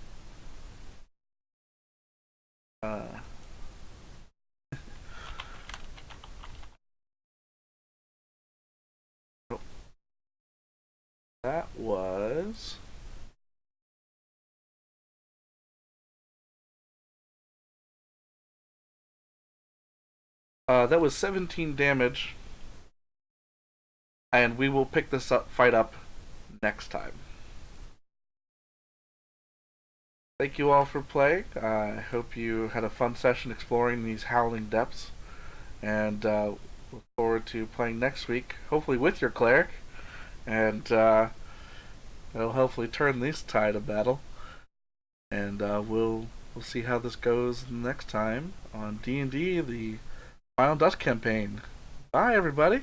Uh, that was. That was 17 damage, and we will pick this fight up next time. Thank you all for playing. I hope you had a fun session exploring these howling depths, and look forward to playing next week, hopefully with your cleric, and it'll hopefully turn this tide of battle. And we'll see how this goes next time on D&D, the Final Dusk campaign. Bye, everybody.